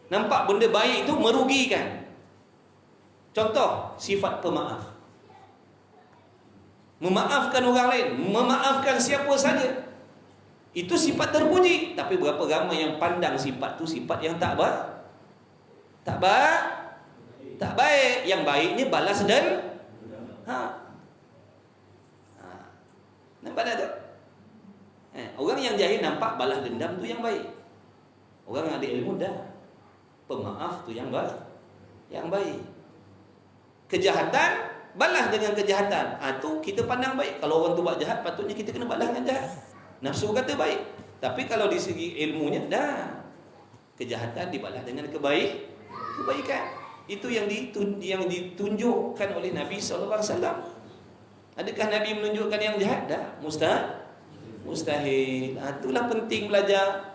S1: nampak benda baik tu merugikan. Contoh, sifat pemaaf, memaafkan orang lain, memaafkan siapa saja, itu sifat terpuji. Tapi berapa ramai yang pandang sifat tu sifat yang tak baik. Yang baiknya balas dan nampak tak? Orang yang jahil nampak balas dendam tu yang baik. Orang yang ada ilmu dah, pemaaf tu yang baik. Kejahatan balas dengan kejahatan, tu kita pandang baik. Kalau orang tu buat jahat, patutnya kita kena balas dengan jahat. Nafsu kata baik. Tapi kalau di segi ilmunya, kejahatan dibalas dengan kebaikan. Itu yang ditunjukkan oleh Nabi SAW. Adakah Nabi menunjukkan yang jahat? Mustahil. Itulah penting belajar.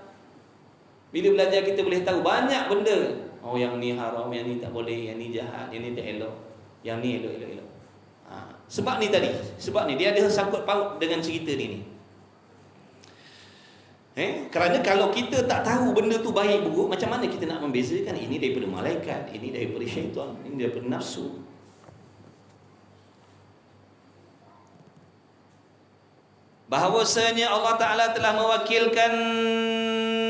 S1: Bila belajar kita boleh tahu banyak benda. Yang ni haram, yang ni tak boleh, yang ni jahat, yang ni tak elok, yang ni elok. Sebab ni dia ada sangkut paut dengan cerita ni. Kerana kalau kita tak tahu benda tu baik buruk, macam mana kita nak membezakan ini daripada malaikat, ini daripada syaitan, ini daripada nafsu? Bahawasanya Allah Ta'ala telah mewakilkan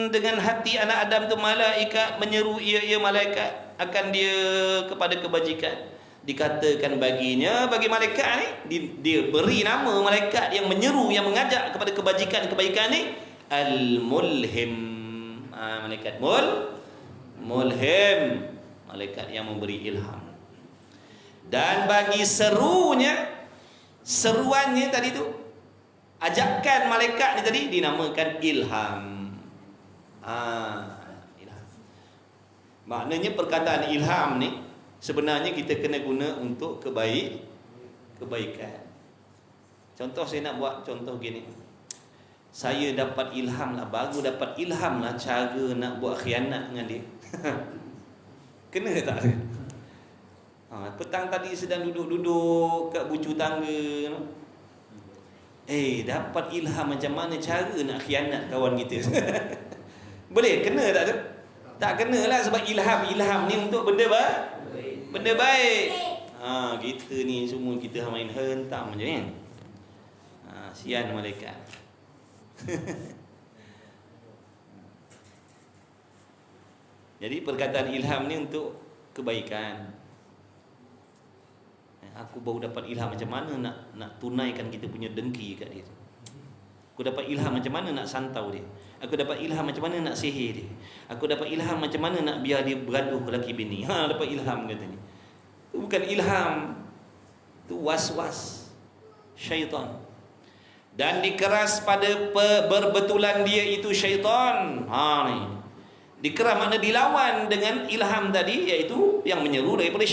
S1: dengan hati anak Adam tu malaikat, menyeru ia malaikat akan dia kepada kebajikan. Dikatakan baginya, bagi malaikat ni, dia beri nama malaikat yang menyeru, yang mengajak kepada kebajikan, kebaikan ni, Al-Mulhim. Malaikat Mulhim, malaikat yang memberi ilham. Dan bagi seruannya tadi tu, Ajakan malaikat ni tadi dinamakan ilham. Ilham. Maknanya perkataan ilham ni sebenarnya kita kena guna untuk kebaikan. Contoh saya nak buat contoh gini. Saya dapat ilham lah, baru dapat ilham lah cara nak buat khianat dengan dia. Kena tak? Petang tadi sedang duduk-duduk kat bucu tangga, dapat ilham macam mana cara nak khianat kawan kita. Boleh? Kena tak tu? Tak kena lah, sebab ilham ni untuk benda baik. Kita ni semua kita main hentam je kan. Sian malaikat. Jadi perkataan ilham ni untuk kebaikan. Aku baru dapat ilham macam mana nak tunaikan kita punya dengki kat dia. Aku dapat ilham macam mana nak santau dia. Aku dapat ilham macam mana nak sihir dia. Aku dapat ilham macam mana nak biar dia bergaduh lelaki bini. Dapat ilham katanya. Itu bukan ilham. Itu was-was syaitan. Dan dikeras pada berbetulan dia itu syaitan. Ni. Dikeras makna dilawan dengan ilham tadi, iaitu yang menyeru daripada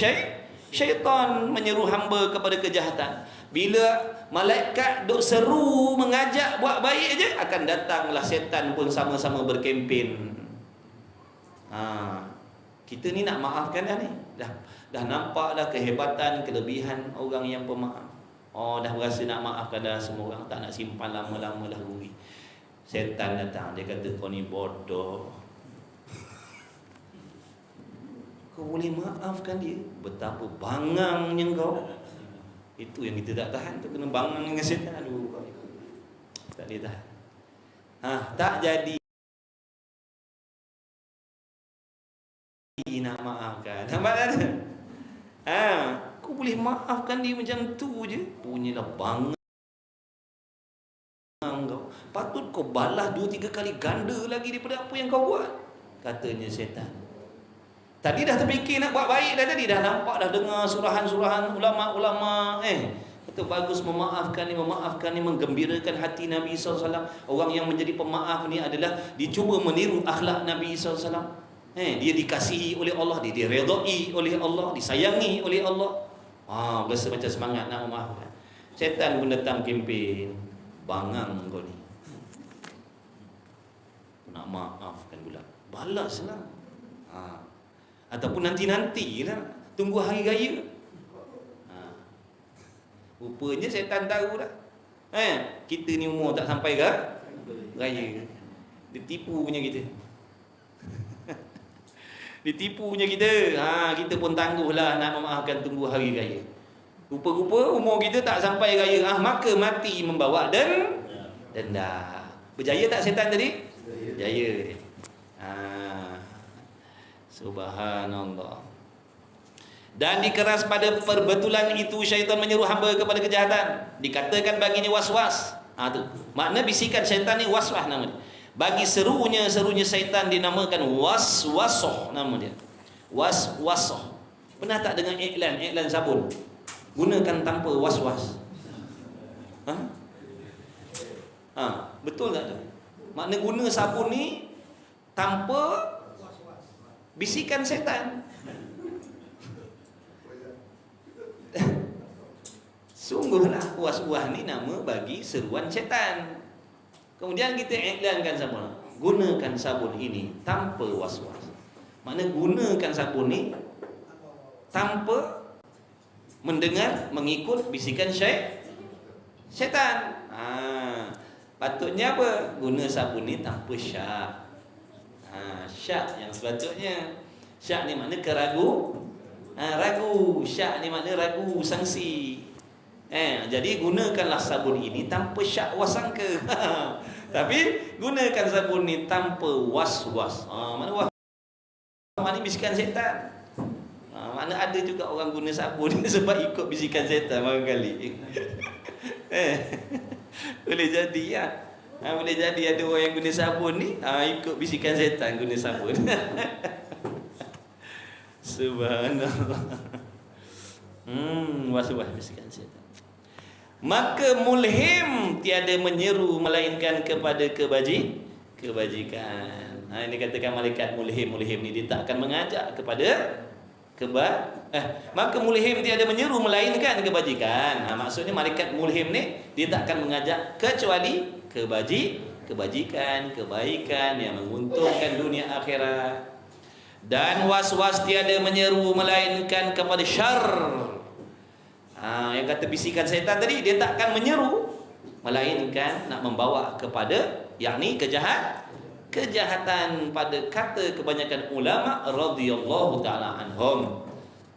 S1: syaitan, menyeru hamba kepada kejahatan. Bila malaikat duk seru mengajak buat baik je, akan datanglah setan pun sama-sama berkempen. Kita ni nak maafkan dah ni. Dah nampak dah kehebatan, kelebihan orang yang pemaaf. Dah berasa nak maafkan dah semua orang, tak nak simpan lama-lama lah rugi. Setan datang, dia kata kau ni bodoh. Kau boleh maafkan dia, betapa bangangnya kau. Itu yang kita tak tahan tu, kena bangang dengan setan. Aduh, tak boleh tahan. Tak jadi nak maafkan. Nampak tak? Kau boleh maafkan dia macam tu je, punyalah bangang kau. Patut kau balas 2-3 kali ganda lagi daripada apa yang kau buat, katanya setan. Tadi dah terfikir nak buat baik dah, tadi dah nampak, dah dengar surahan-surahan ulama-ulama. Kata bagus memaafkan ni, menggembirakan hati Nabi SAW. Orang yang menjadi pemaaf ni adalah dicuba meniru akhlak Nabi SAW. Dia dikasihi oleh Allah, dia diredai oleh Allah, disayangi oleh Allah. Berasa macam semangat nak memaafkan. Setan pun datang kempen, bangang kau ni, nak maafkan pula, balaslah. Ataupun nanti-nantilah, tunggu hari raya. Rupanya setan tahu dah. Kita ni umur tak sampai ke raya. Dia tipu punya kita. Dia tipu punya kita. Kita pun tangguhlah nak memaafkan, tunggu hari raya. Rupa-rupa umur kita tak sampai raya. Maka mati membawa denda. Berjaya tak setan tadi? Berjaya. Subhanallah. Dan dikeras pada perbetulan itu syaitan menyeru hamba kepada kejahatan. Dikatakan baginya was-was. Tu makna bisikan syaitan ni was-was nama dia. Bagi serunya syaitan dinamakan was-wasoh nama dia. Was-wasoh. Pernah tak dengar iklan sabun? Gunakan tanpa was-was. Betul tak tu? Makna guna sabun ni tanpa bisikan setan. Sungguhlah was-was ni nama bagi seruan setan. Kemudian kita iklankan sabun. Gunakan sabun ini tanpa was-was. Makna gunakan sabun ni tanpa mendengar, mengikut bisikan syaitan. Patutnya apa? Guna sabun ni tanpa syak. Syak yang sepatutnya. Syak ni makna keragu. Ragu. Syak ni makna ragu, sangsi. Jadi gunakanlah sabun ini tanpa syak wasangka. Tapi gunakan sabun ni tanpa was-was. Mana was? Mana bisikan setan. Mana ada juga orang guna sabun sebab ikut bisikan setan barangkali. Boleh jadi ya. Boleh jadi ada orang yang guna sabun ni ikut bisikan setan guna sabun. Subhanallah. Was-was bisikan setan. Maka mulhim tiada menyeru melainkan kepada kebajikan. Ini katakan malaikat mulhim ni dia tak akan mengajak kepada maka mulhim tiada menyeru melainkan kebajikan. Maksudnya malaikat mulhim ni dia tak akan mengajak kecuali kebajikan, kebaikan yang menguntungkan dunia akhirat. Dan was-was tiada menyeru melainkan kepada syarr. Yang kata bisikan syaitan tadi, dia tak akan menyeru melainkan nak membawa kepada yakni kejahatan pada kata kebanyakan ulama radhiyallahu taala anhum.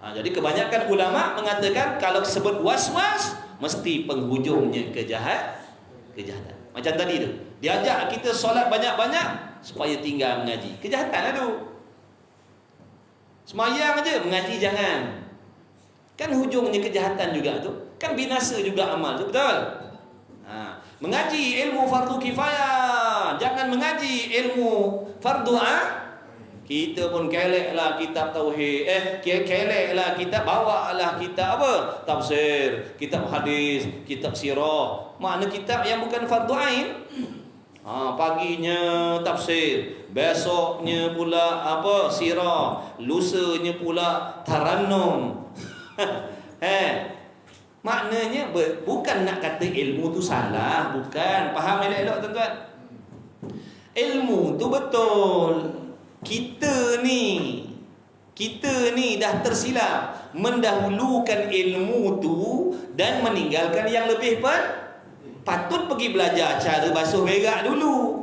S1: Jadi kebanyakan ulama mengatakan kalau sebut was-was mesti penghujungnya kejahatan. Macam tadi tu, diajak kita solat banyak-banyak supaya tinggal mengaji. Kejahatanlah tu. Semayang aja, mengaji jangan. Kan hujungnya kejahatan juga tu. Kan binasa juga amal tu, betul? Mengaji ilmu fardu kifayah, jangan mengaji ilmu fardu Kita pun keleklah kitab tauhid, keleklah kitab, bawalah kitab apa? Tafsir, kitab hadis, kitab sirah. Makna kitab yang bukan fardu ain. Paginya tafsir, besoknya pula apa? Sirah, lusanya pula tarannum. Maknanya bukan nak kata ilmu tu salah, bukan. Faham elok tuan-tuan? Ilmu tu betul. Kita ni dah tersilap mendahulukan ilmu tu dan meninggalkan yang lebih patut pergi belajar cara basuh berak dulu,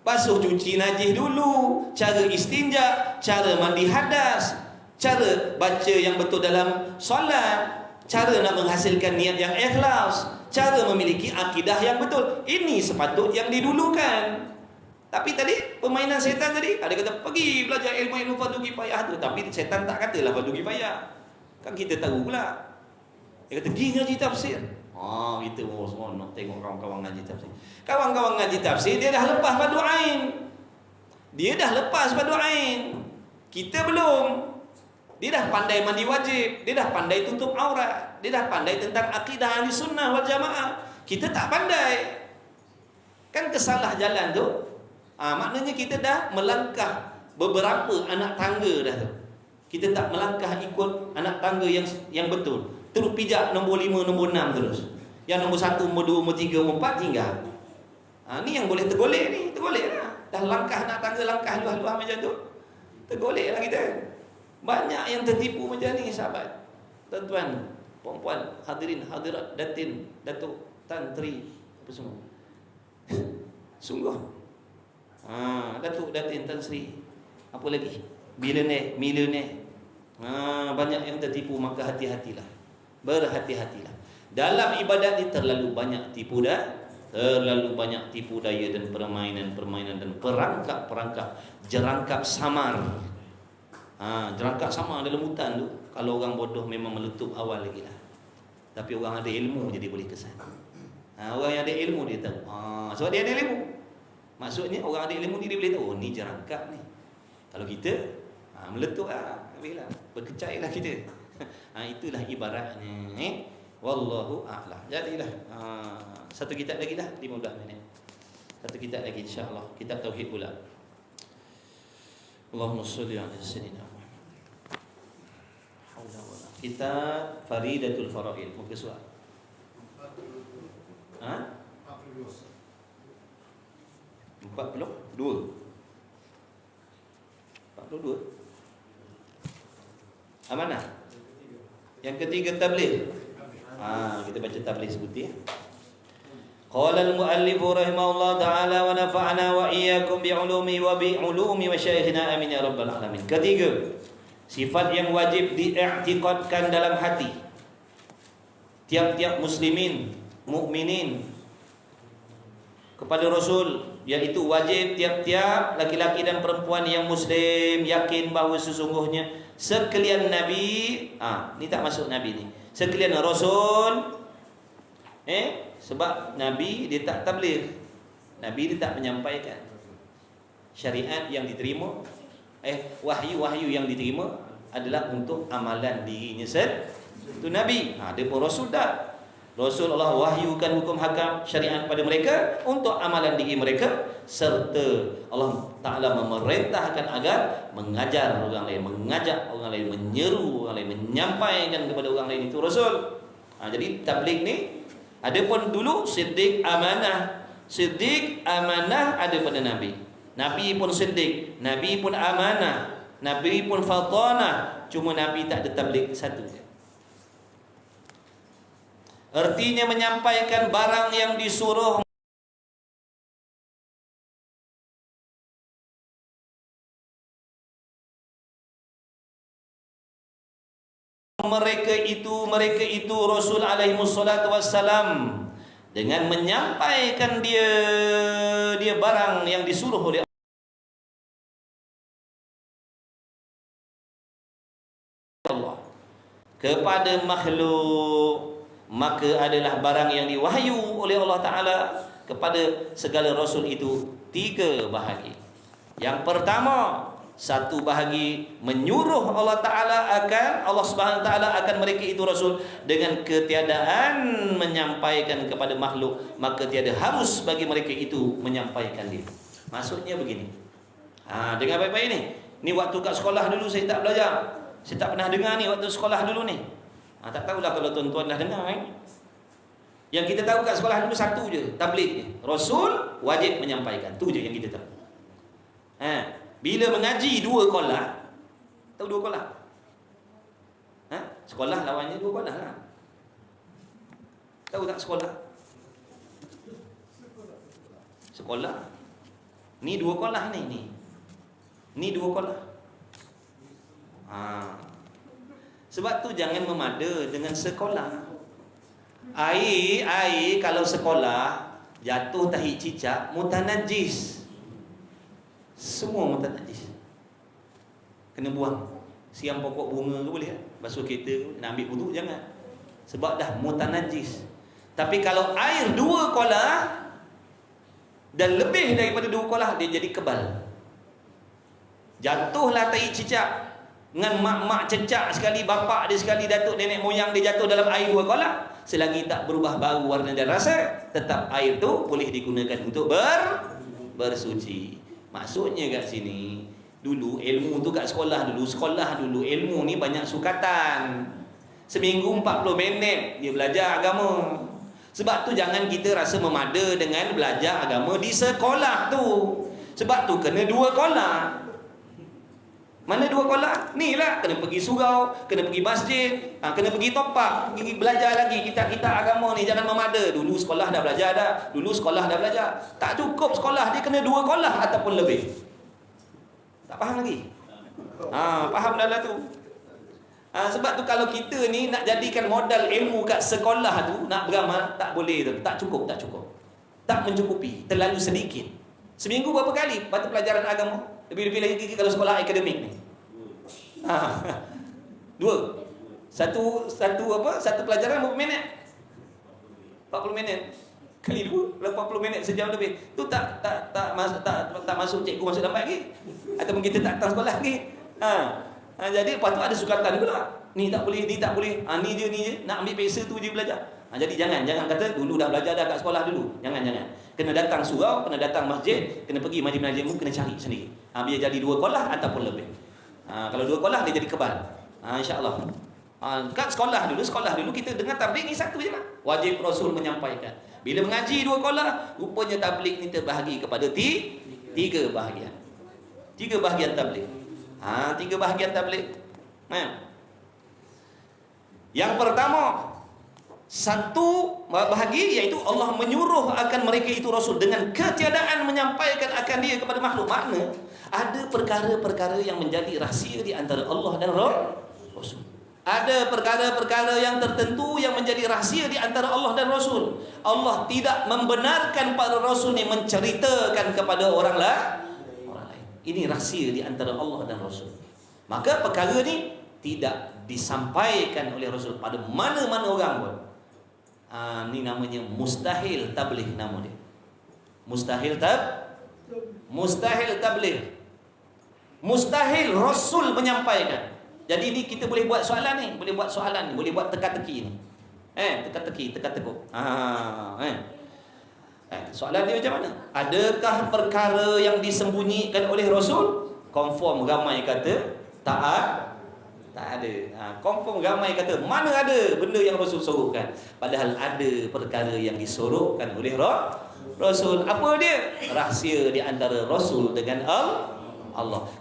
S1: basuh cuci najis dulu, cara istinja, cara mandi hadas, cara baca yang betul dalam solat, cara nak menghasilkan niat yang ikhlas, cara memiliki akidah yang betul. Ini sepatut yang didulukan. Tapi tadi permainan setan tadi, ada kata pergi belajar ilmu fardu kifayah tu, tapi setan tak katalah fardu kifayah. Kan kita tahu pula. Dia kata pergi ngaji tafsir. Kita semua nak tengok kawan-kawan ngaji tafsir. Kawan-kawan ngaji tafsir dia dah lepas fardu ain. Dia dah lepas fardu ain. Kita belum. Dia dah pandai mandi wajib, dia dah pandai tutup aurat, dia dah pandai tentang akidah ahli sunnah wal jamaah. Kita tak pandai. Kan kesalah jalan tu. Maknanya kita dah melangkah beberapa anak tangga dah tu. Kita tak melangkah ikut anak tangga yang betul. Terus pijak nombor 5, nombor 6 terus. Yang nombor 1, nombor 2, nombor 3, nombor 4 tinggal. Ni yang boleh tergolek ni, tergolek lah. Dah langkah anak tangga, langkah luah-luah macam tu. Tergolek lah kita. Banyak yang tertipu macam ni sahabat. Tuan-tuan, puan-puan, hadirin, hadirat, datin, datuk, tantri, apa semua. Sungguh. Datuk, datin, tan sri, apa lagi? Milioner. Banyak yang tertipu, maka hati-hatilah. Berhati-hatilah. Dalam ibadat ni terlalu banyak tipu daya dan permainan dan perangkap jerangkap samar. Jerangkap samar dalam hutan tu, kalau orang bodoh memang meletup awal lagi lah. Tapi orang ada ilmu jadi boleh kesan. Orang yang ada ilmu dia tahu. Sebab dia ada ilmu. Maksudnya orang ada ilmu ni dia boleh tahu, ni jerangkap ni. Kalau kita meletup habislah, berkecai lah kita. Itulah ibaratnya. Wallahu a'lam. Jadilah satu kitab lagi dah 15 minit. Satu kitab lagi insya-Allah, kitab tauhid pula. Allahumma shalli ala sayyidina Muhammad. Kitab Faridatul Faraid, muka surat. 42. Amanah. Yang ketiga tabligh. Kita baca tabligh sebuti. Qala al-muallif rahimahullah taala wa nafa'ana wa iyyakum bi'ulumi wa bi'ulumi masyayikhina amin ya rabbal alamin. Ketiga, sifat yang wajib diiktikadkan dalam hati tiap-tiap muslimin, mukminin kepada Rasul, iaitu wajib tiap-tiap laki-laki dan perempuan yang muslim yakin bahawa sesungguhnya sekalian Nabi, ni tak masuk Nabi ni, sekalian Rasul, sebab Nabi dia tak tabligh, Nabi dia tak menyampaikan syariat yang diterima, wahyu-wahyu yang diterima adalah untuk amalan dirinya sendiri. Itu Nabi. Dia pun Rasul tak. Rasul Allah wahyukan hukum hakam syariat pada mereka untuk amalan diri mereka, serta Allah Ta'ala memerintahkan agar mengajar orang lain, mengajak orang lain, menyeru orang lain, menyampaikan kepada orang lain itu Rasul. Jadi tabligh ni, adapun dulu siddiq amanah. Siddiq amanah ada pada Nabi. Nabi pun siddiq, Nabi pun amanah, Nabi pun fatanah. Cuma Nabi tak ada tabligh satu je. Artinya menyampaikan barang yang disuruh mereka itu Rasul alaihi wassalatu wassalam, dengan menyampaikan dia barang yang disuruh oleh Allah kepada makhluk, maka adalah barang yang diwahyu oleh Allah Ta'ala kepada segala Rasul itu 3 bahagi. Yang pertama, 1 bahagi menyuruh Allah Subhanahu Wa Ta'ala akan mereka itu Rasul dengan ketiadaan menyampaikan kepada makhluk, maka tiada harus bagi mereka itu menyampaikan dia. Maksudnya begini, dengar baik-baik ni. Ni waktu kat sekolah dulu saya tak belajar, saya tak pernah dengar ni waktu sekolah dulu ni. Tak tahulah kalau tuan-tuan dah dengar kan. Yang kita tahu kat sekolah dulu satu je, tabligh. Rasul wajib menyampaikan. Tu je yang kita tahu. Bila mengaji 2 kolah, tahu 2 kolah? Sekolah lawannya 2 kolah lah. Tahu tak sekolah? Sekolah. Ni 2 kolah ni. Ni 2 kolah. Sebab tu jangan memada dengan sekolah. Air kalau sekolah jatuh tahi cicak mutanajis. Semua mutanajis. Kena buang. Siam pokok bunga tu boleh, basuh kereta nak ambil wudu jangan. Sebab dah mutanajis. Tapi kalau air 2 kolah dan lebih daripada 2 kolah, dia jadi kebal. Jatuhlah tahi cicak dengan mak-mak cecak sekali, bapak dia sekali, datuk nenek moyang dia jatuh dalam air 2 kolah, selagi tak berubah bau, warna dan rasa, tetap air tu boleh digunakan untuk bersuci. Maksudnya kat sini, dulu ilmu tu kat sekolah dulu ilmu ni banyak sukatan. Seminggu 40 minit dia belajar agama. Sebab tu jangan kita rasa memada dengan belajar agama di sekolah tu. Sebab tu kena 2 kolah. Mana 2 kolah? Ni lah, kena pergi surau, kena pergi masjid, kena pergi topak, pergi belajar lagi kitab-kitab agama ni. Jangan memada. Dulu sekolah dah belajar dah. Tak cukup sekolah, dia kena 2 kolah ataupun lebih. Tak faham lagi? Faham dah lah tu. Sebab tu kalau kita ni nak jadikan modal ilmu kat sekolah tu, nak beramal, tak boleh tu. Tak cukup. Tak mencukupi, terlalu sedikit. Seminggu berapa kali batu pelajaran agama? Lebih-lebih lagi kalau sekolah akademik ni. 2. Satu pelajaran berapa minit? 40 minit. Kali 2, 80 minit, sejam lebih. Tu tak masuk cikgu masuk dalam lagi. Ataupun kita tak datang sekolah lagi. Jadi lepas tu ada sukatan pula. Ni tak boleh, ni tak boleh. Ni je nak ambil pesa tu je belajar. Jadi jangan kata dulu dah belajar dah kat sekolah dulu. Jangan. Kena datang surau, kena datang masjid, kena pergi majlis-majlismu, kena cari sendiri. Biar jadi 2 kolah ataupun lebih. Kalau 2 kolah dia jadi kebal. InsyaAllah. Kat sekolah dulu kita dengar tabligh ni satu je lah. Wajib Rasul menyampaikan. Bila mengaji 2 kolah, rupanya tabligh ni terbahagi kepada 3 bahagian. 3 bahagian tabligh. 3 bahagian tabligh. Yang pertama, 1 bahagi, iaitu Allah menyuruh akan mereka itu Rasul dengan ketiadaan menyampaikan akan dia kepada makhluk. Makna ada perkara-perkara yang menjadi rahsia di antara Allah dan Rasul. Ada perkara-perkara yang tertentu yang menjadi rahsia di antara Allah dan Rasul. Allah tidak membenarkan para Rasul ni menceritakan kepada orang lain. Ini rahsia di antara Allah dan Rasul. Maka perkara ni tidak disampaikan oleh Rasul pada mana-mana orang pun. Ni namanya mustahil tabligh, nama dia. Mustahil tabligh. Mustahil Rasul menyampaikan. Jadi ni kita boleh buat soalan ni, boleh buat teka-teki ni. Teka-teki, teka-tekuk. Soalan dia macam mana? Adakah perkara yang disembunyikan oleh Rasul? Confirm ramai kata tak ada. Confirm ramai kata mana ada benda yang Rasul suruhkan. Padahal ada perkara yang disuruhkan oleh Rasul. Apa dia? Rahsia di antara Rasul dengan Allah.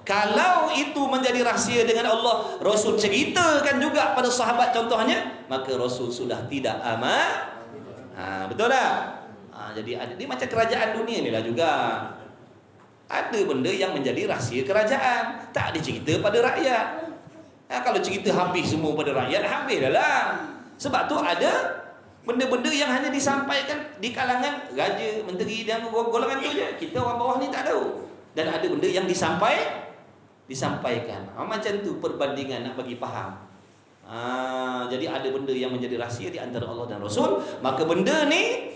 S1: Kalau itu menjadi rahsia dengan Allah, Rasul ceritakan juga pada sahabat contohnya, maka Rasul sudah tidak aman. Betul tak? Jadi ada dia macam kerajaan dunia ni lah juga. Ada benda yang menjadi rahsia kerajaan, tak dicerita pada rakyat. Kalau cerita habis semua pada rakyat, habis dah lah. Sebab tu ada benda-benda yang hanya disampaikan di kalangan raja, menteri dan golongan tu je. Kita orang bawah ni tak tahu. Dan ada benda yang disampaikan. Macam tu perbandingan nak bagi faham. Jadi ada benda yang menjadi rahsia di antara Allah dan Rasul, maka benda ni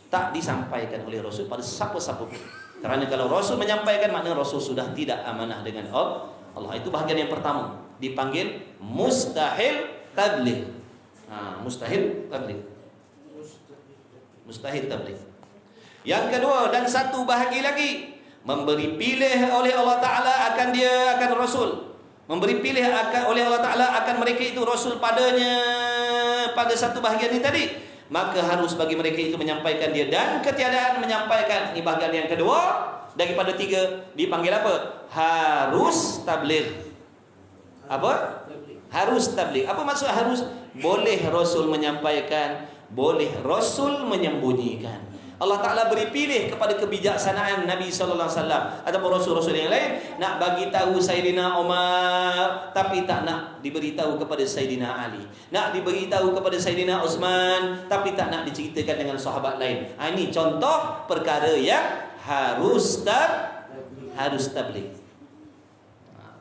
S1: tak disampaikan oleh Rasul pada siapa-siapa pun. Kerana kalau Rasul menyampaikan, maknanya Rasul sudah tidak amanah dengan Allah. Itu bahagian yang pertama, dipanggil mustahil tabligh. Mustahil tabligh. Mustahil tabligh. Yang kedua, dan satu bahagi lagi, memberi pilih oleh Allah Ta'ala akan dia, akan Rasul. Memberi pilih oleh Allah Ta'ala akan mereka itu Rasul padanya, pada satu bahagian ini tadi. Maka harus bagi mereka itu menyampaikan dia, dan ketiadaan menyampaikan. Ini bahagian yang kedua daripada tiga, dipanggil apa? Harus tabligh. Apa? Harus tabligh. Apa maksud harus? Boleh Rasul menyampaikan, boleh Rasul menyembunyikan. Allah Ta'ala beri pilih kepada kebijaksanaan Nabi SAW ataupun Rasul-Rasul yang lain, nak bagi tahu Sayyidina Umar tapi tak nak diberitahu kepada Sayyidina Ali, nak diberitahu kepada Sayyidina Uthman tapi tak nak diceritakan dengan sahabat lain. Ini contoh perkara yang harus tabligh.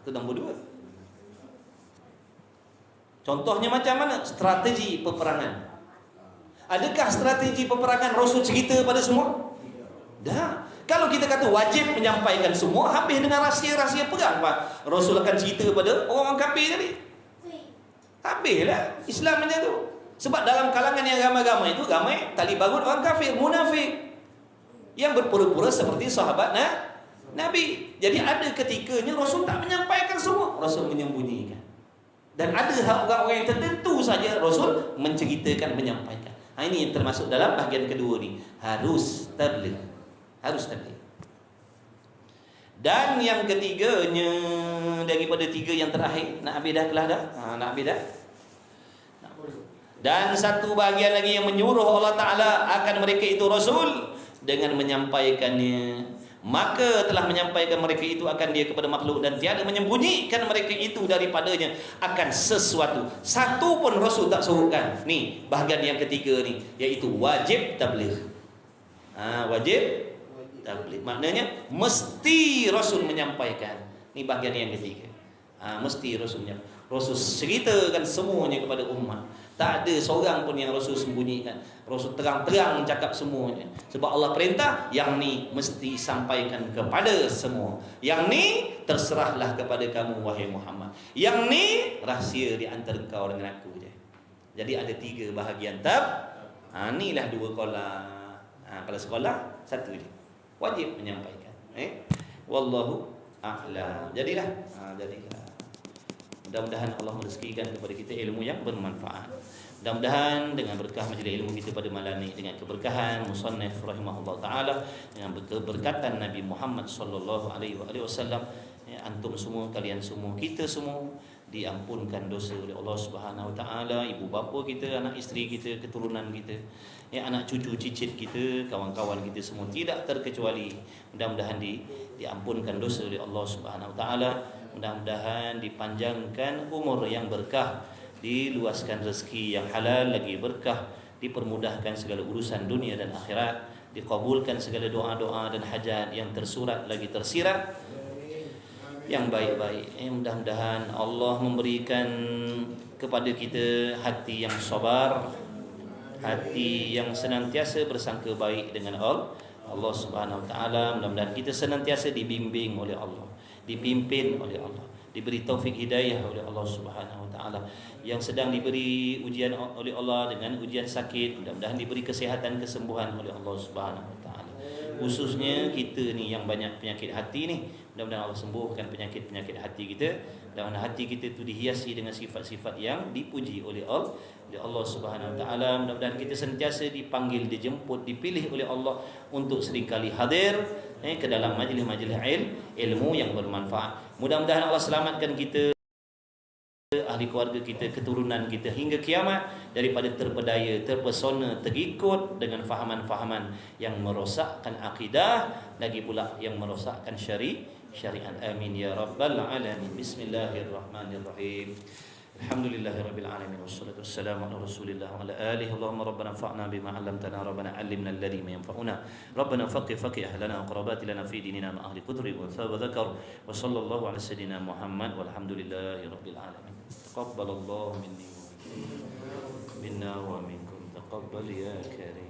S1: Itu nombor dua. Contohnya macam mana? Strategi peperangan. Adakah strategi peperangan Rasul cerita pada semua? Dah. Kalau kita kata wajib menyampaikan semua, habis dengan rahsia-rahsia perang, Pak. Rasul akan cerita pada orang-orang kafir tadi. Habislah Islam macam tu. Sebab dalam kalangan yang ramai-ramai itu, ramai tali barut orang kafir, munafik, yang berpura-pura seperti sahabat Nabi. Jadi ada ketikanya Rasul tak menyampaikan semua, Rasul menyembunyikan. Dan ada orang-orang yang tertentu saja Rasul menceritakan, menyampaikan. Ini yang termasuk dalam bahagian kedua ni, harus tabligh. Harus tabligh. Dan yang ketiganya, daripada tiga yang terakhir, nak habis dah kelas dah? Nak habis dah? Dan satu bahagian lagi yang menyuruh Allah Ta'ala akan mereka itu Rasul dengan menyampaikannya. Maka telah menyampaikan mereka itu akan dia kepada makhluk, dan tiada menyembunyikan mereka itu daripadanya akan sesuatu. Satu pun Rasul tak suruhkan. Ni bahagian yang ketiga ni, iaitu wajib tabligh. Wajib tabligh. Maknanya mesti Rasul menyampaikan. Ni bahagian yang ketiga. Mesti Rasul menyampaikan. Rasul ceritakan semuanya kepada umat. Tak ada seorang pun yang Rasul sembunyikan. Rasul terang-terang cakap semuanya. Sebab Allah perintah, yang ni mesti sampaikan kepada semua. Yang ni terserahlah kepada kamu wahai Muhammad. Yang ni rahsia di antara kau dengan aku je. Jadi ada tiga bahagian inilah dua sekolah. Kalau sekolah satu je, wajib menyampaikan. Wallahu a'lam. Jadilah. Mudah-mudahan Allah merezekikan kepada kita ilmu yang bermanfaat. Mudah-mudahan dengan berkah majlis ilmu kita pada malam ini, dengan keberkahan musannif rahimahullah taala, dengan keberkatan Nabi Muhammad sallallahu alaihi wasallam, antum semua, kalian semua, kita semua diampunkan dosa oleh Allah Subhanahu wa taala, ibu bapa kita, anak isteri kita, keturunan kita, anak cucu cicit kita, kawan-kawan kita semua tidak terkecuali. Mudah-mudahan diampunkan dosa oleh Allah Subhanahu wa taala. Mudah-mudahan dipanjangkan umur yang berkah, diluaskan rezeki yang halal lagi berkah, dipermudahkan segala urusan dunia dan akhirat, dikabulkan segala doa-doa dan hajat yang tersurat lagi tersirat yang baik-baik. Mudah-mudahan Allah memberikan kepada kita hati yang sabar, hati yang senantiasa bersangka baik dengan Allah Subhanahu wa taala. Mudah-mudahan kita senantiasa dibimbing oleh Allah, dipimpin oleh Allah, diberi taufik hidayah oleh Allah Subhanahu wa taala, yang sedang diberi ujian oleh Allah dengan ujian sakit, mudah-mudahan diberi kesehatan kesembuhan oleh Allah Subhanahu wa taala. Khususnya kita ni yang banyak penyakit hati ni, mudah-mudahan Allah sembuhkan penyakit-penyakit hati kita, dan hati kita tu dihiasi dengan sifat-sifat yang dipuji oleh Allah Subhanahu wa taala. Mudah-mudahan kita sentiasa dipanggil, dijemput, dipilih oleh Allah untuk seringkali hadir ke dalam majlis-majlis ilmu yang bermanfaat. Mudah-mudahan Allah selamatkan kita, ahli keluarga kita, keturunan kita hingga kiamat daripada terpedaya, terpesona, terikut dengan fahaman-fahaman yang merosakkan akidah, lagi pula yang merosakkan syariat. Amin ya rabbal alamin. Bismillahirrahmanirrahim. Alhamdulillahirabbil alamin, wassalatu wassalamu ala Rasulillah wa ala alihi. Allahumma rabbana anfa'na bima 'allamtana, rabbana 'allimna alladhi yanfa'una, rabbana faqih ahlana wa qarabati lana fi dinina ma ahli qudri wa thawab dzakar, wa sallallahu ala sayyidina Muhammad walhamdulillahirabbil alamin. Taqabbalallahu minni wa minna wa minkum, taqabbal ya karim.